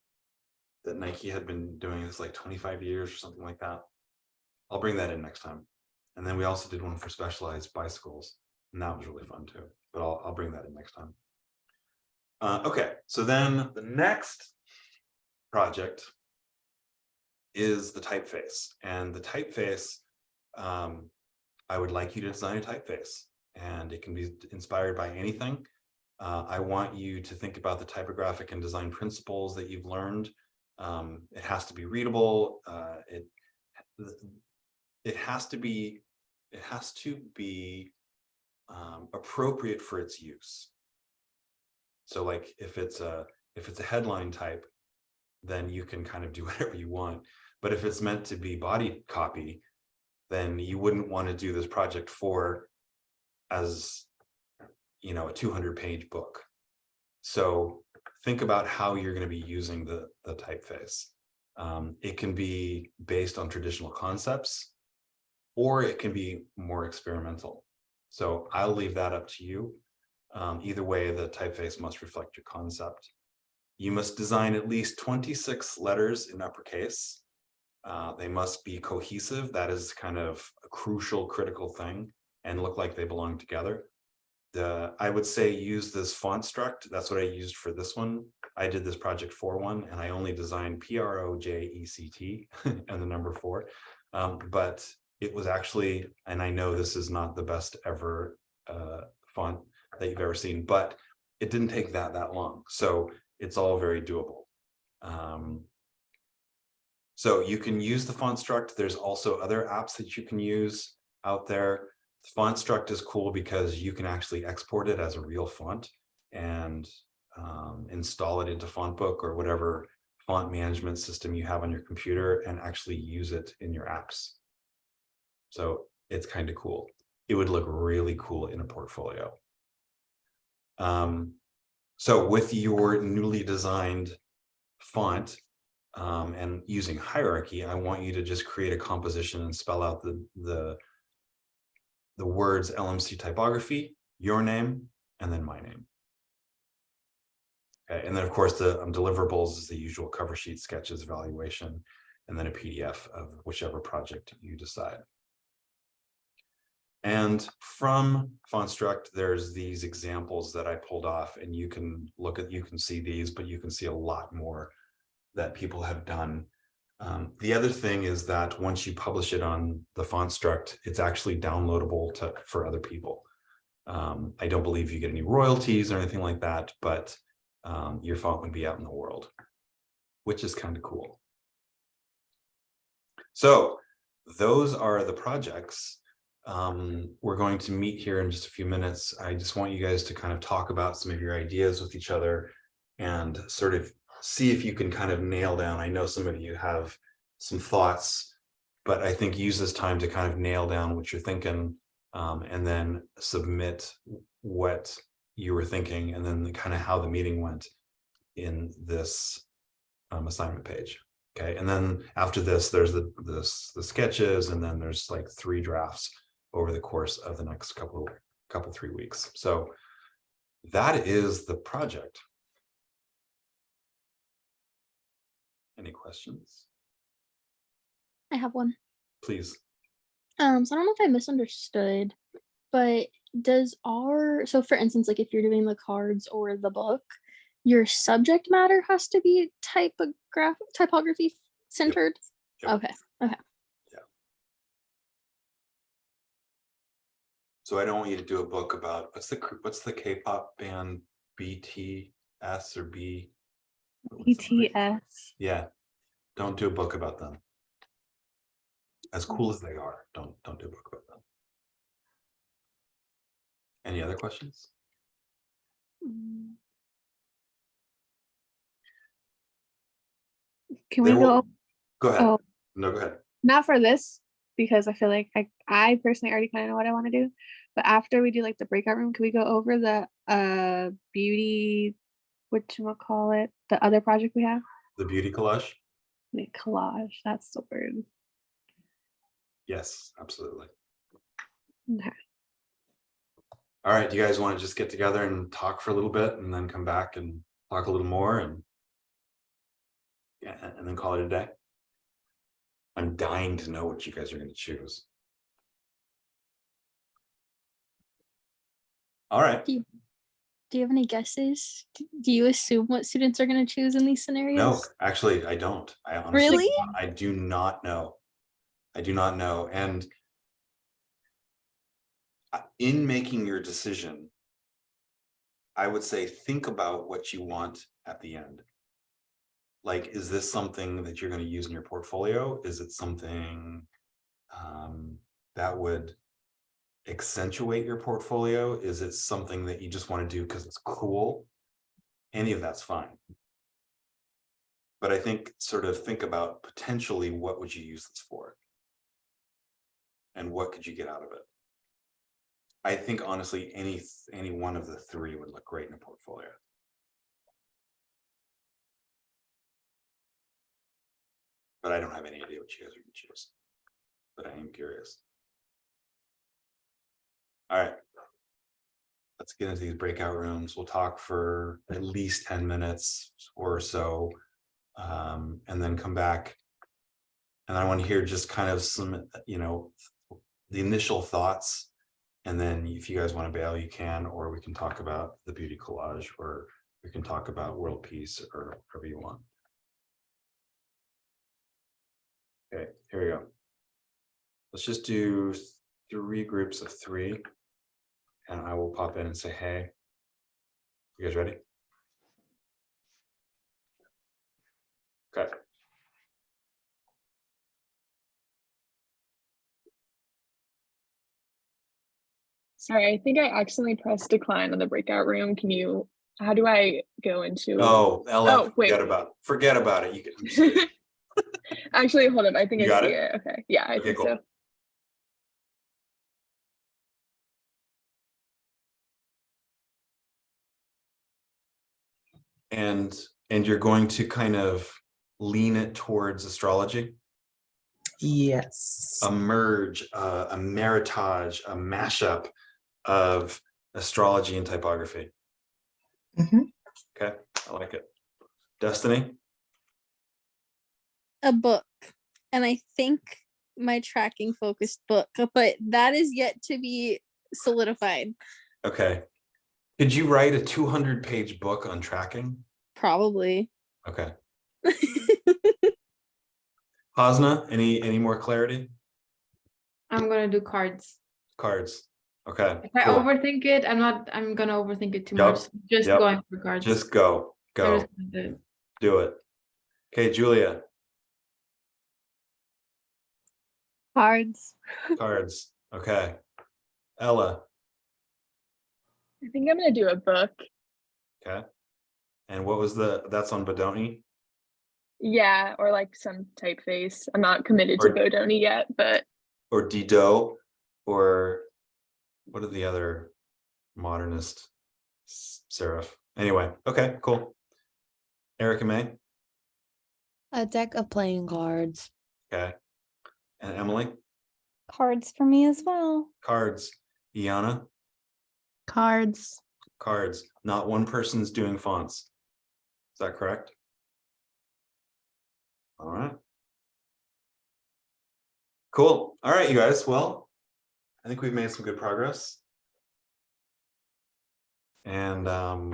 that Nike had been doing this like 25 years or something like that. I'll bring that in next time. And then we also did one for Specialized bicycles, and that was really fun too. But I'll bring that in next time. Okay, so then the next project is the typeface, and the typeface, I would like you to design a typeface, and it can be inspired by anything. I want you to think about the typographic and design principles that you've learned. It has to be readable. It has to be appropriate for its use. So like if it's a headline type, then you can kind of do whatever you want. But if it's meant to be body copy, then you wouldn't want to do this project as a 200-page book. So think about how you're going to be using the typeface. It can be based on traditional concepts, or it can be more experimental. So I'll leave that up to you. Either way, the typeface must reflect your concept. You must design at least 26 letters in uppercase. They must be cohesive. That is kind of a crucial, critical thing, and look like they belong together. I would say use this font struct. That's what I used for this one. I did this project for one, and I only designed PROJECT and the number 4. But it was actually, and I know this is not the best ever font that you've ever seen, but it didn't take that long. So it's all very doable. So you can use the font struct. There's also other apps that you can use out there. Font struct is cool because you can actually export it as a real font and install it into FontBook or whatever font management system you have on your computer and actually use it in your apps. So it's kind of cool. It would look really cool in a portfolio. So with your newly designed font and using hierarchy, I want you to just create a composition and spell out the words LMC typography, your name, and then my name. Okay, and then of course the deliverables is the usual cover sheet, sketches, evaluation, and then a PDF of whichever project you decide. And from FontStruct, there's these examples that I pulled off, and you can see these, but you can see a lot more that people have done. The other thing is that once you publish it on the FontStruct, it's actually downloadable for other people. I don't believe you get any royalties or anything like that, but your font would be out in the world, which is kind of cool. So those are the projects. We're going to meet here in just a few minutes. I just want you guys to kind of talk about some of your ideas with each other and sort of see if you can kind of nail down. I know some of you have some thoughts, but I think use this time to kind of nail down what you're thinking, and then submit what you were thinking, and then kind of how the meeting went in this assignment page. Okay, and then after this, there's the sketches, and then there's like 3 drafts over the course of the next couple 3 weeks. So that is the project. Any questions? I have one. Please. So I don't know if I misunderstood, but so for instance, like if you're doing the cards or the book, your subject matter has to be typography centered? Yep. Okay. Yeah. So I don't want you to do a book about what's the K-pop band BTS or B? BTS. Yeah. Don't do a book about them. As cool as they are, don't do a book about them. Any other questions? Can we go? Go ahead. Oh, No, go ahead. not for this, because I feel like I personally already kind of know what I want to do. But after we do like the breakout room, can we go over the beauty, whatchamacallit, the other project we have? The beauty collage? The collage, that's the word. Yes, absolutely. Okay. All right, do you guys want to just get together and talk for a little bit and then come back and talk a little more and yeah, and then call it a day? I'm dying to know what you guys are going to choose. All right. Do you have any guesses? Do you assume what students are going to choose in these scenarios? No, actually, I don't. I honestly, Really? I do not know. I do not know. And in making your decision, I would say think about what you want at the end. Like, is this something that you're going to use in your portfolio? Is it something that would accentuate your portfolio? Is it something that you just want to do because it's cool? Any of that's fine. But I think sort of think about potentially what would you use this for? And what could you get out of it? I think honestly, any one of the three would look great in a portfolio. But I don't have any idea what you guys are going to choose. But I am curious. All right. Let's get into these breakout rooms. We'll talk for at least 10 minutes or so, and then come back. And I want to hear just kind of some, you know, the initial thoughts. And then if you guys want to bail, you can, or we can talk about the beauty collage, or we can talk about world peace, or whatever you want. Okay, here we go. Let's just do 3 groups of 3. And I will pop in and say, hey, you guys ready? Okay. Sorry, I think I accidentally pressed decline on the breakout room. How do I go into? Oh, Ella, Oh, wait. forget about it. You can Actually, hold on. I think You I got see it? it. Okay. Yeah, I Okay, think cool. so. and you're going to kind of lean it towards astrology. Yes. A merge, a meritage, a mashup of astrology and typography. Mhm. Okay, I like it. Destiny? A book. And I think my tracking focused book, but that is yet to be solidified. Okay. Could you write a 200-page book on tracking? Probably. Okay. Hasna, any more clarity? I'm gonna do cards. Cards. Okay. If I cool. overthink it, I'm gonna overthink it too Yep, much. Just yep. going for cards. Just go. I'm Go. just gonna do it. Do it. Okay, Julia. Cards. Cards. Okay. Ella. I think I'm gonna do a book. Okay. And what was that's on Bodoni? Yeah, or like some typeface. I'm not committed to Or- Bodoni yet, but Or Didot? Or what are the other modernist serif? Anyway, okay, cool. Erica May. A deck of playing cards. Okay. And Emily. Cards for me as well. Cards. Iana. Cards. Cards. Not one person's doing fonts. Is that correct? All right. Cool. All right, you guys. Well, I think we've made some good progress. And I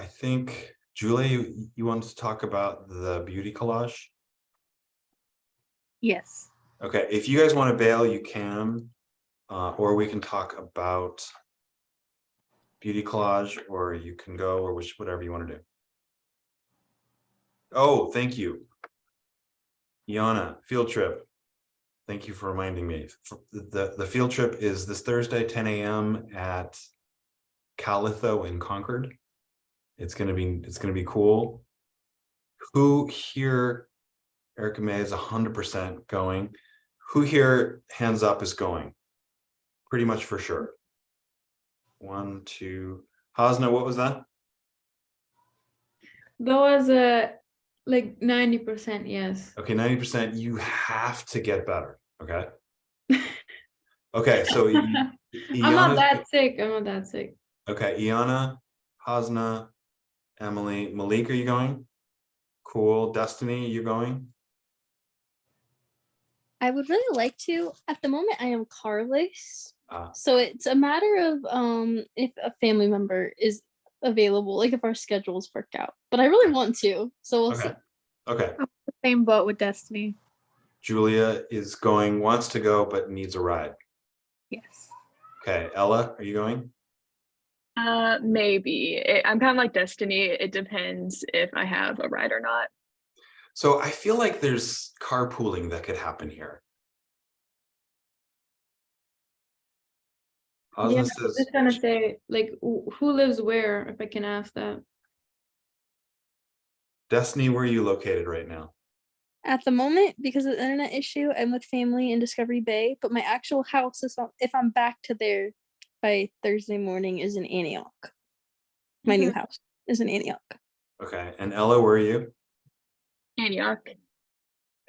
think, Julie, you want to talk about the beauty collage? Yes. Okay, if you guys want to bail, you can, or we can talk about beauty collage, or you can go, or whatever you want to do. Oh, thank you. Iana, field trip. Thank you for reminding me. The field trip is this Thursday, 10 a.m. at Calitho in Concord. It's gonna be cool. Who here, Erica May is 100% going. Who here, hands up, is going? Pretty much for sure. 1, 2. Hasna, what was that? That was like 90% yes. Okay, 90%. You have to get better. Okay. Okay, so I'm not Iana's- that sick. I'm not that sick. Okay, Iana, Hasna, Emily, Malik, are you going? Cool. Destiny, you going? I would really like to. At the moment, I am carless. Ah. So it's a matter of if a family member is available, like if our schedules work out. But I really want to, so we'll see. Okay. Okay. Same boat with Destiny. Julia is going, wants to go, but needs a ride. Yes. Okay. Ella, are you going? Maybe. I'm kind of like Destiny. It depends if I have a ride or not. So I feel like there's carpooling that could happen here. Yeah, Hasna I was says, just gonna say, like, who lives where, if I can ask that. Destiny, where are you located right now? At the moment, because of the internet issue, I'm with family in Discovery Bay. But my actual house is if I'm back to there by Thursday morning is in Antioch. My new house is in Antioch. Okay. And Ella, where are you? Antioch.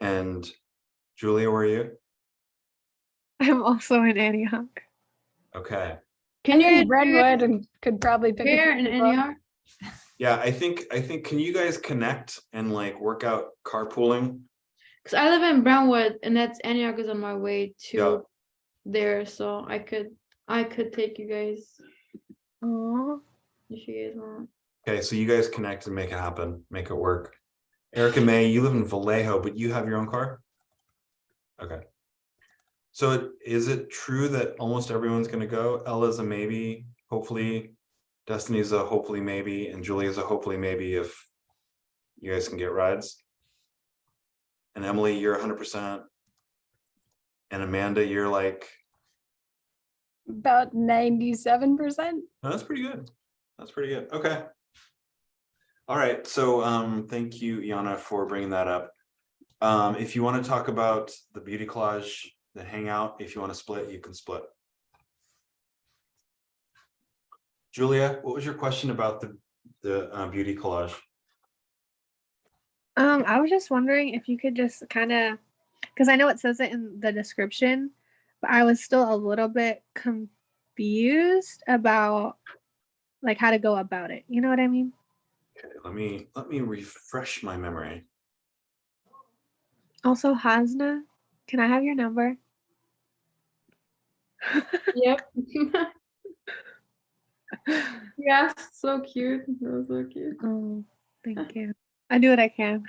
And Julia, where are you? I'm also in Antioch. Okay. Can You're you in Brentwood and could probably pick where a in few people up. Antioch? Yeah, I think can you guys connect and like work out carpooling? Because I live in Brownwood, and that's Antioch is on my way to Yeah. there, so I could take you guys Oh, if you guys want. Okay, so you guys connect and make it happen, make it work. Erica May, you live in Vallejo, but you have your own car? Okay. So is it true that almost everyone's gonna go? Ella's a maybe, hopefully. Destiny's a hopefully maybe, and Julia's a hopefully maybe if you guys can get rides. And Emily, you're 100%. And Amanda, you're like, About 97%. oh, that's pretty good. That's pretty good. Okay. All right. So thank you, Iana, for bringing that up. If you want to talk about the beauty collage, the hangout, if you want to split, you can split. Julia, what was your question about the beauty collage? I was just wondering if you could just kind of, because I know it says it in the description, but I was still a little bit confused about like how to go about it. You know what I mean? Okay, let me refresh my memory. Also, Hasna, can I have your number? Yep. Yeah, so cute. That was so cute. Oh, thank you. I do what I can.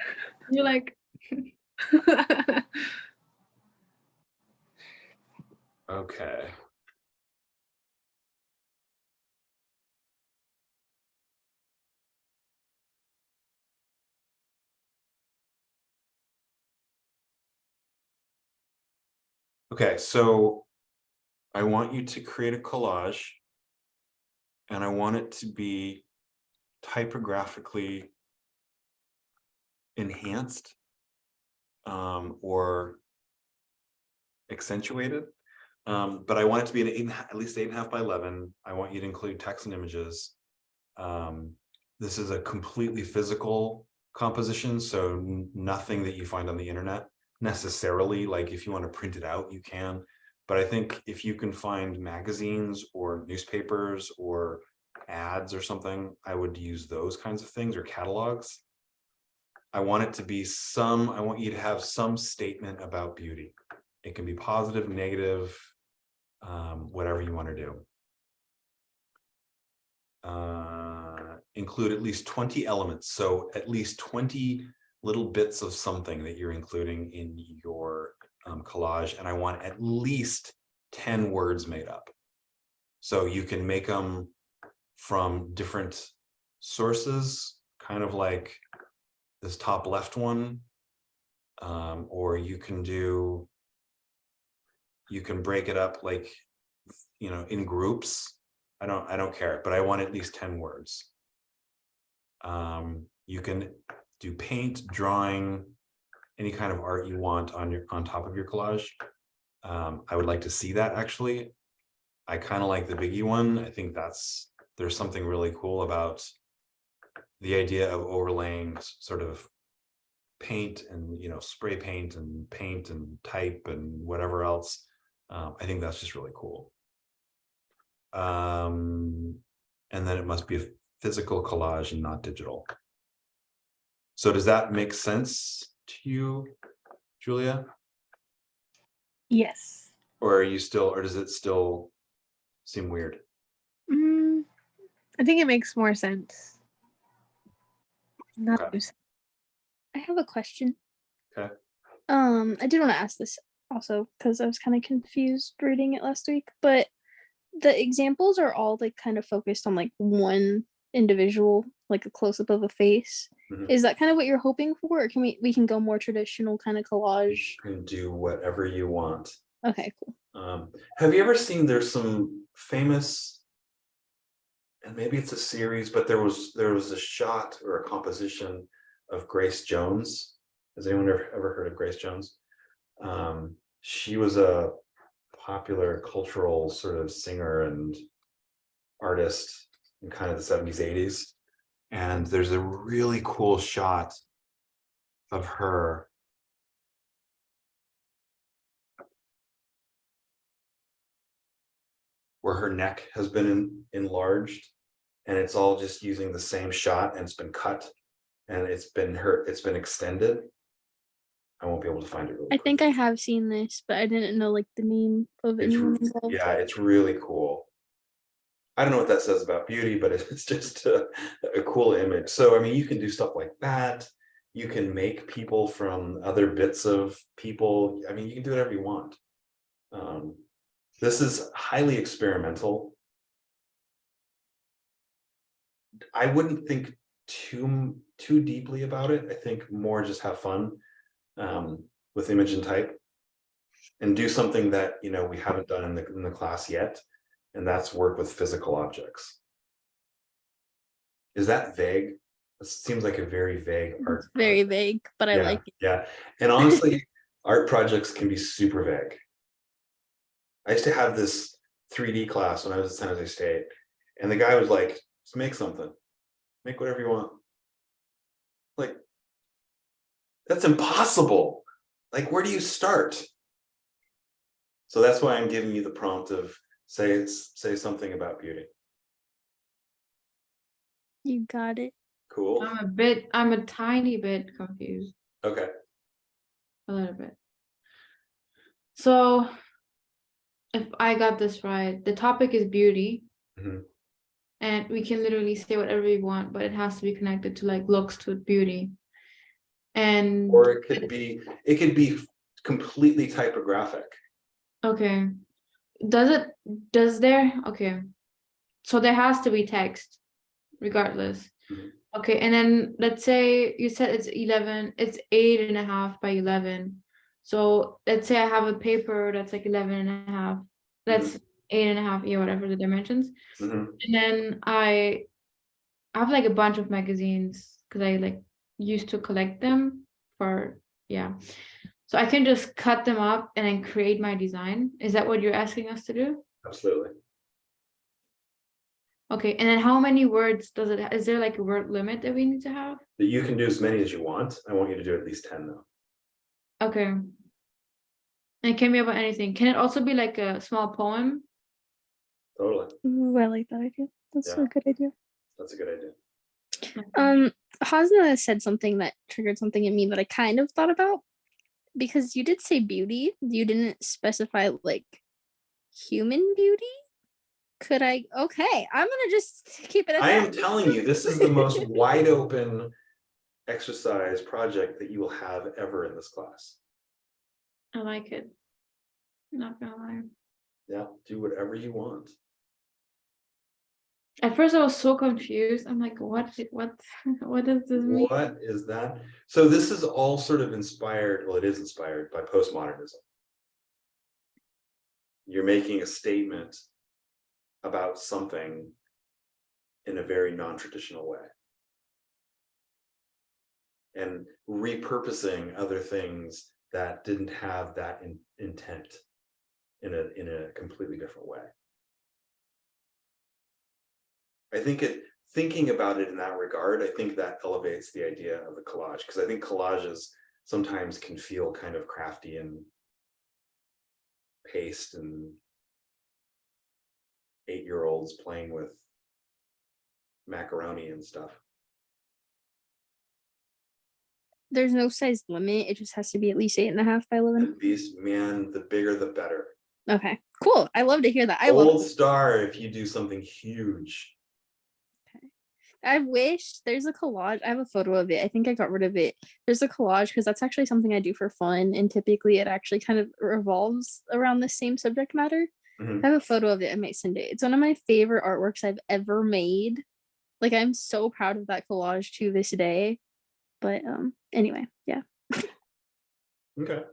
You're like, Okay. Okay, so I want you to create a collage and I want it to be typographically enhanced or accentuated. But I want it to be at least 8.5 by 11. I want you to include text and images. This is a completely physical composition, so nothing that you find on the internet necessarily. Like if you want to print it out, you can. But I think if you can find magazines or newspapers or ads or something, I would use those kinds of things, or catalogs. I want it to be I want you to have some statement about beauty. It can be positive, negative, whatever you want to do. Include at least 20 elements. So at least 20 little bits of something that you're including in your collage. And I want at least 10 words made up. So you can make them from different sources, kind of like this top left one, or you can break it up like, in groups. I don't care, but I want at least 10 words. You can do paint, drawing, any kind of art you want on top of your collage. I would like to see that actually. I kind of like the biggie one. I think there's something really cool about the idea of overlaying sort of paint and spray paint and type and whatever else. I think that's just really cool. And then it must be a physical collage and not digital. So does that make sense to you, Julia? Yes. Or are you still, or does it still seem weird? I think it makes more sense. Not Okay. too- I have a question. Okay. I did want to ask this also because I was kind of confused reading it last week, but the examples are all like kind of focused on like one individual, like a close up of a face. Mhm. Is that kind of what you're hoping for, or can we can go more traditional kind of collage? You can do whatever you want. Okay, cool. Have you ever seen, there's some famous, and maybe it's a series, but there was a shot or a composition of Grace Jones. Has anyone ever heard of Grace Jones? She was a popular cultural sort of singer and artist in kind of the 70s, 80s. And there's a really cool shot of her where her neck has been enlarged, and it's all just using the same shot, and it's been cut, and it's been extended. I won't be able to find it really I quick. think I have seen this, but I didn't know like the name of anyone involved. Yeah, it's really cool. I don't know what that says about beauty, but it's just a cool image. So, I mean, you can do stuff like that. You can make people from other bits of people. I mean, you can do whatever you want. This is highly experimental. I wouldn't think too deeply about it. I think more just have fun with image and type, and do something that, you know, we haven't done in the class yet, and that's work with physical objects. Is that vague? It seems like a very vague art. It's very vague, but I Yeah, like it. yeah. And honestly, art projects can be super vague. I used to have this 3D class when I was at San Jose State, and the guy was like, just make something, make whatever you want. Like, that's impossible. Like, where do you start? So that's why I'm giving you the prompt of say something about beauty. You got it. Cool. I'm a tiny bit confused. Okay. A little bit. So if I got this right, the topic is beauty. Mhm. And we can literally say whatever we want, but it has to be connected to like looks to beauty. And Or it could be completely typographic. okay. Okay. So there has to be text regardless. Mhm. Okay, and then let's say you said it's 8.5 by 11. So let's say I have a paper that's like 11.5. That's 8.5, yeah, whatever the dimensions. Mhm. And then I have like a bunch of magazines because I like used to collect them for, yeah. So I can just cut them up and then create my design. Is that what you're asking us to do? Absolutely. Okay, and then how many words does it is there like a word limit that we need to have? That you can do as many as you want. I want you to do at least 10 though. Okay. And it can be about anything. Can it also be like a small poem? Totally. Ooh, I like that idea. That's Yeah. a good idea. That's a good idea. Hasna said something that triggered something in me that I kind of thought about, because you did say beauty. You didn't specify like human beauty. Could I? Okay, I'm gonna just keep it at I am that. telling you, this is the most wide open exercise project that you will have ever in this class. I like it. Not gonna lie. Yeah, do whatever you want. At first I was so confused. I'm like, what does this mean? What is that? So this is all sort of inspired, well, it is inspired by postmodernism. You're making a statement about something in a very non-traditional way. And repurposing other things that didn't have that intent in a completely different way. I think thinking about it in that regard, I think that elevates the idea of the collage, because I think collages sometimes can feel kind of crafty and paste and 8-year-olds playing with macaroni and stuff. There's no size limit. It just has to be at least 8.5 by 11. These, man, the bigger the better. Okay, cool. I love to hear that. I Gold love. star if you do something huge. I wish there's a collage. I have a photo of it. I think I got rid of it. There's a collage because that's actually something I do for fun, and typically it actually kind of revolves around the same subject matter. Mhm. I have a photo of it. I might send it. It's one of my favorite artworks I've ever made. Like I'm so proud of that collage to this day. But anyway, yeah. Okay.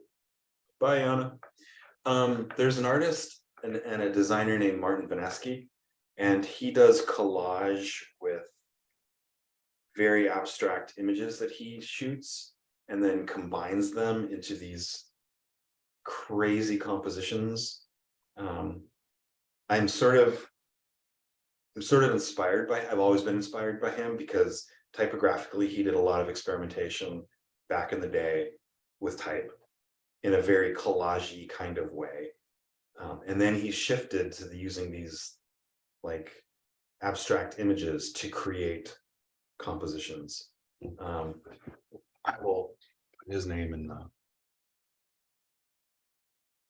Bye, Yana. There's an artist and a designer named Martin Vanesky, and he does collage with very abstract images that he shoots and then combines them into these crazy compositions. I'm sort of inspired by, I've always been inspired by him because typographically he did a lot of experimentation back in the day with type in a very collage-y kind of way. And then he shifted to using these like abstract images to create compositions. I will put his name in the,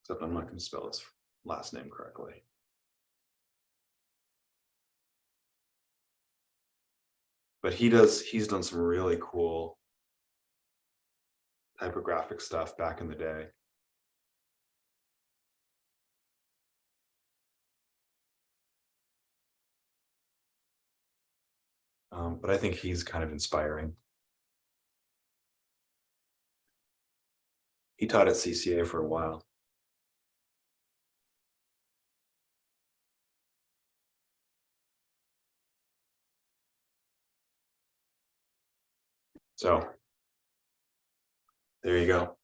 except I'm not going to spell his last name correctly. But he's done some really cool typographic stuff back in the day. But I think he's kind of inspiring. He taught at CCA for a while. So there you go.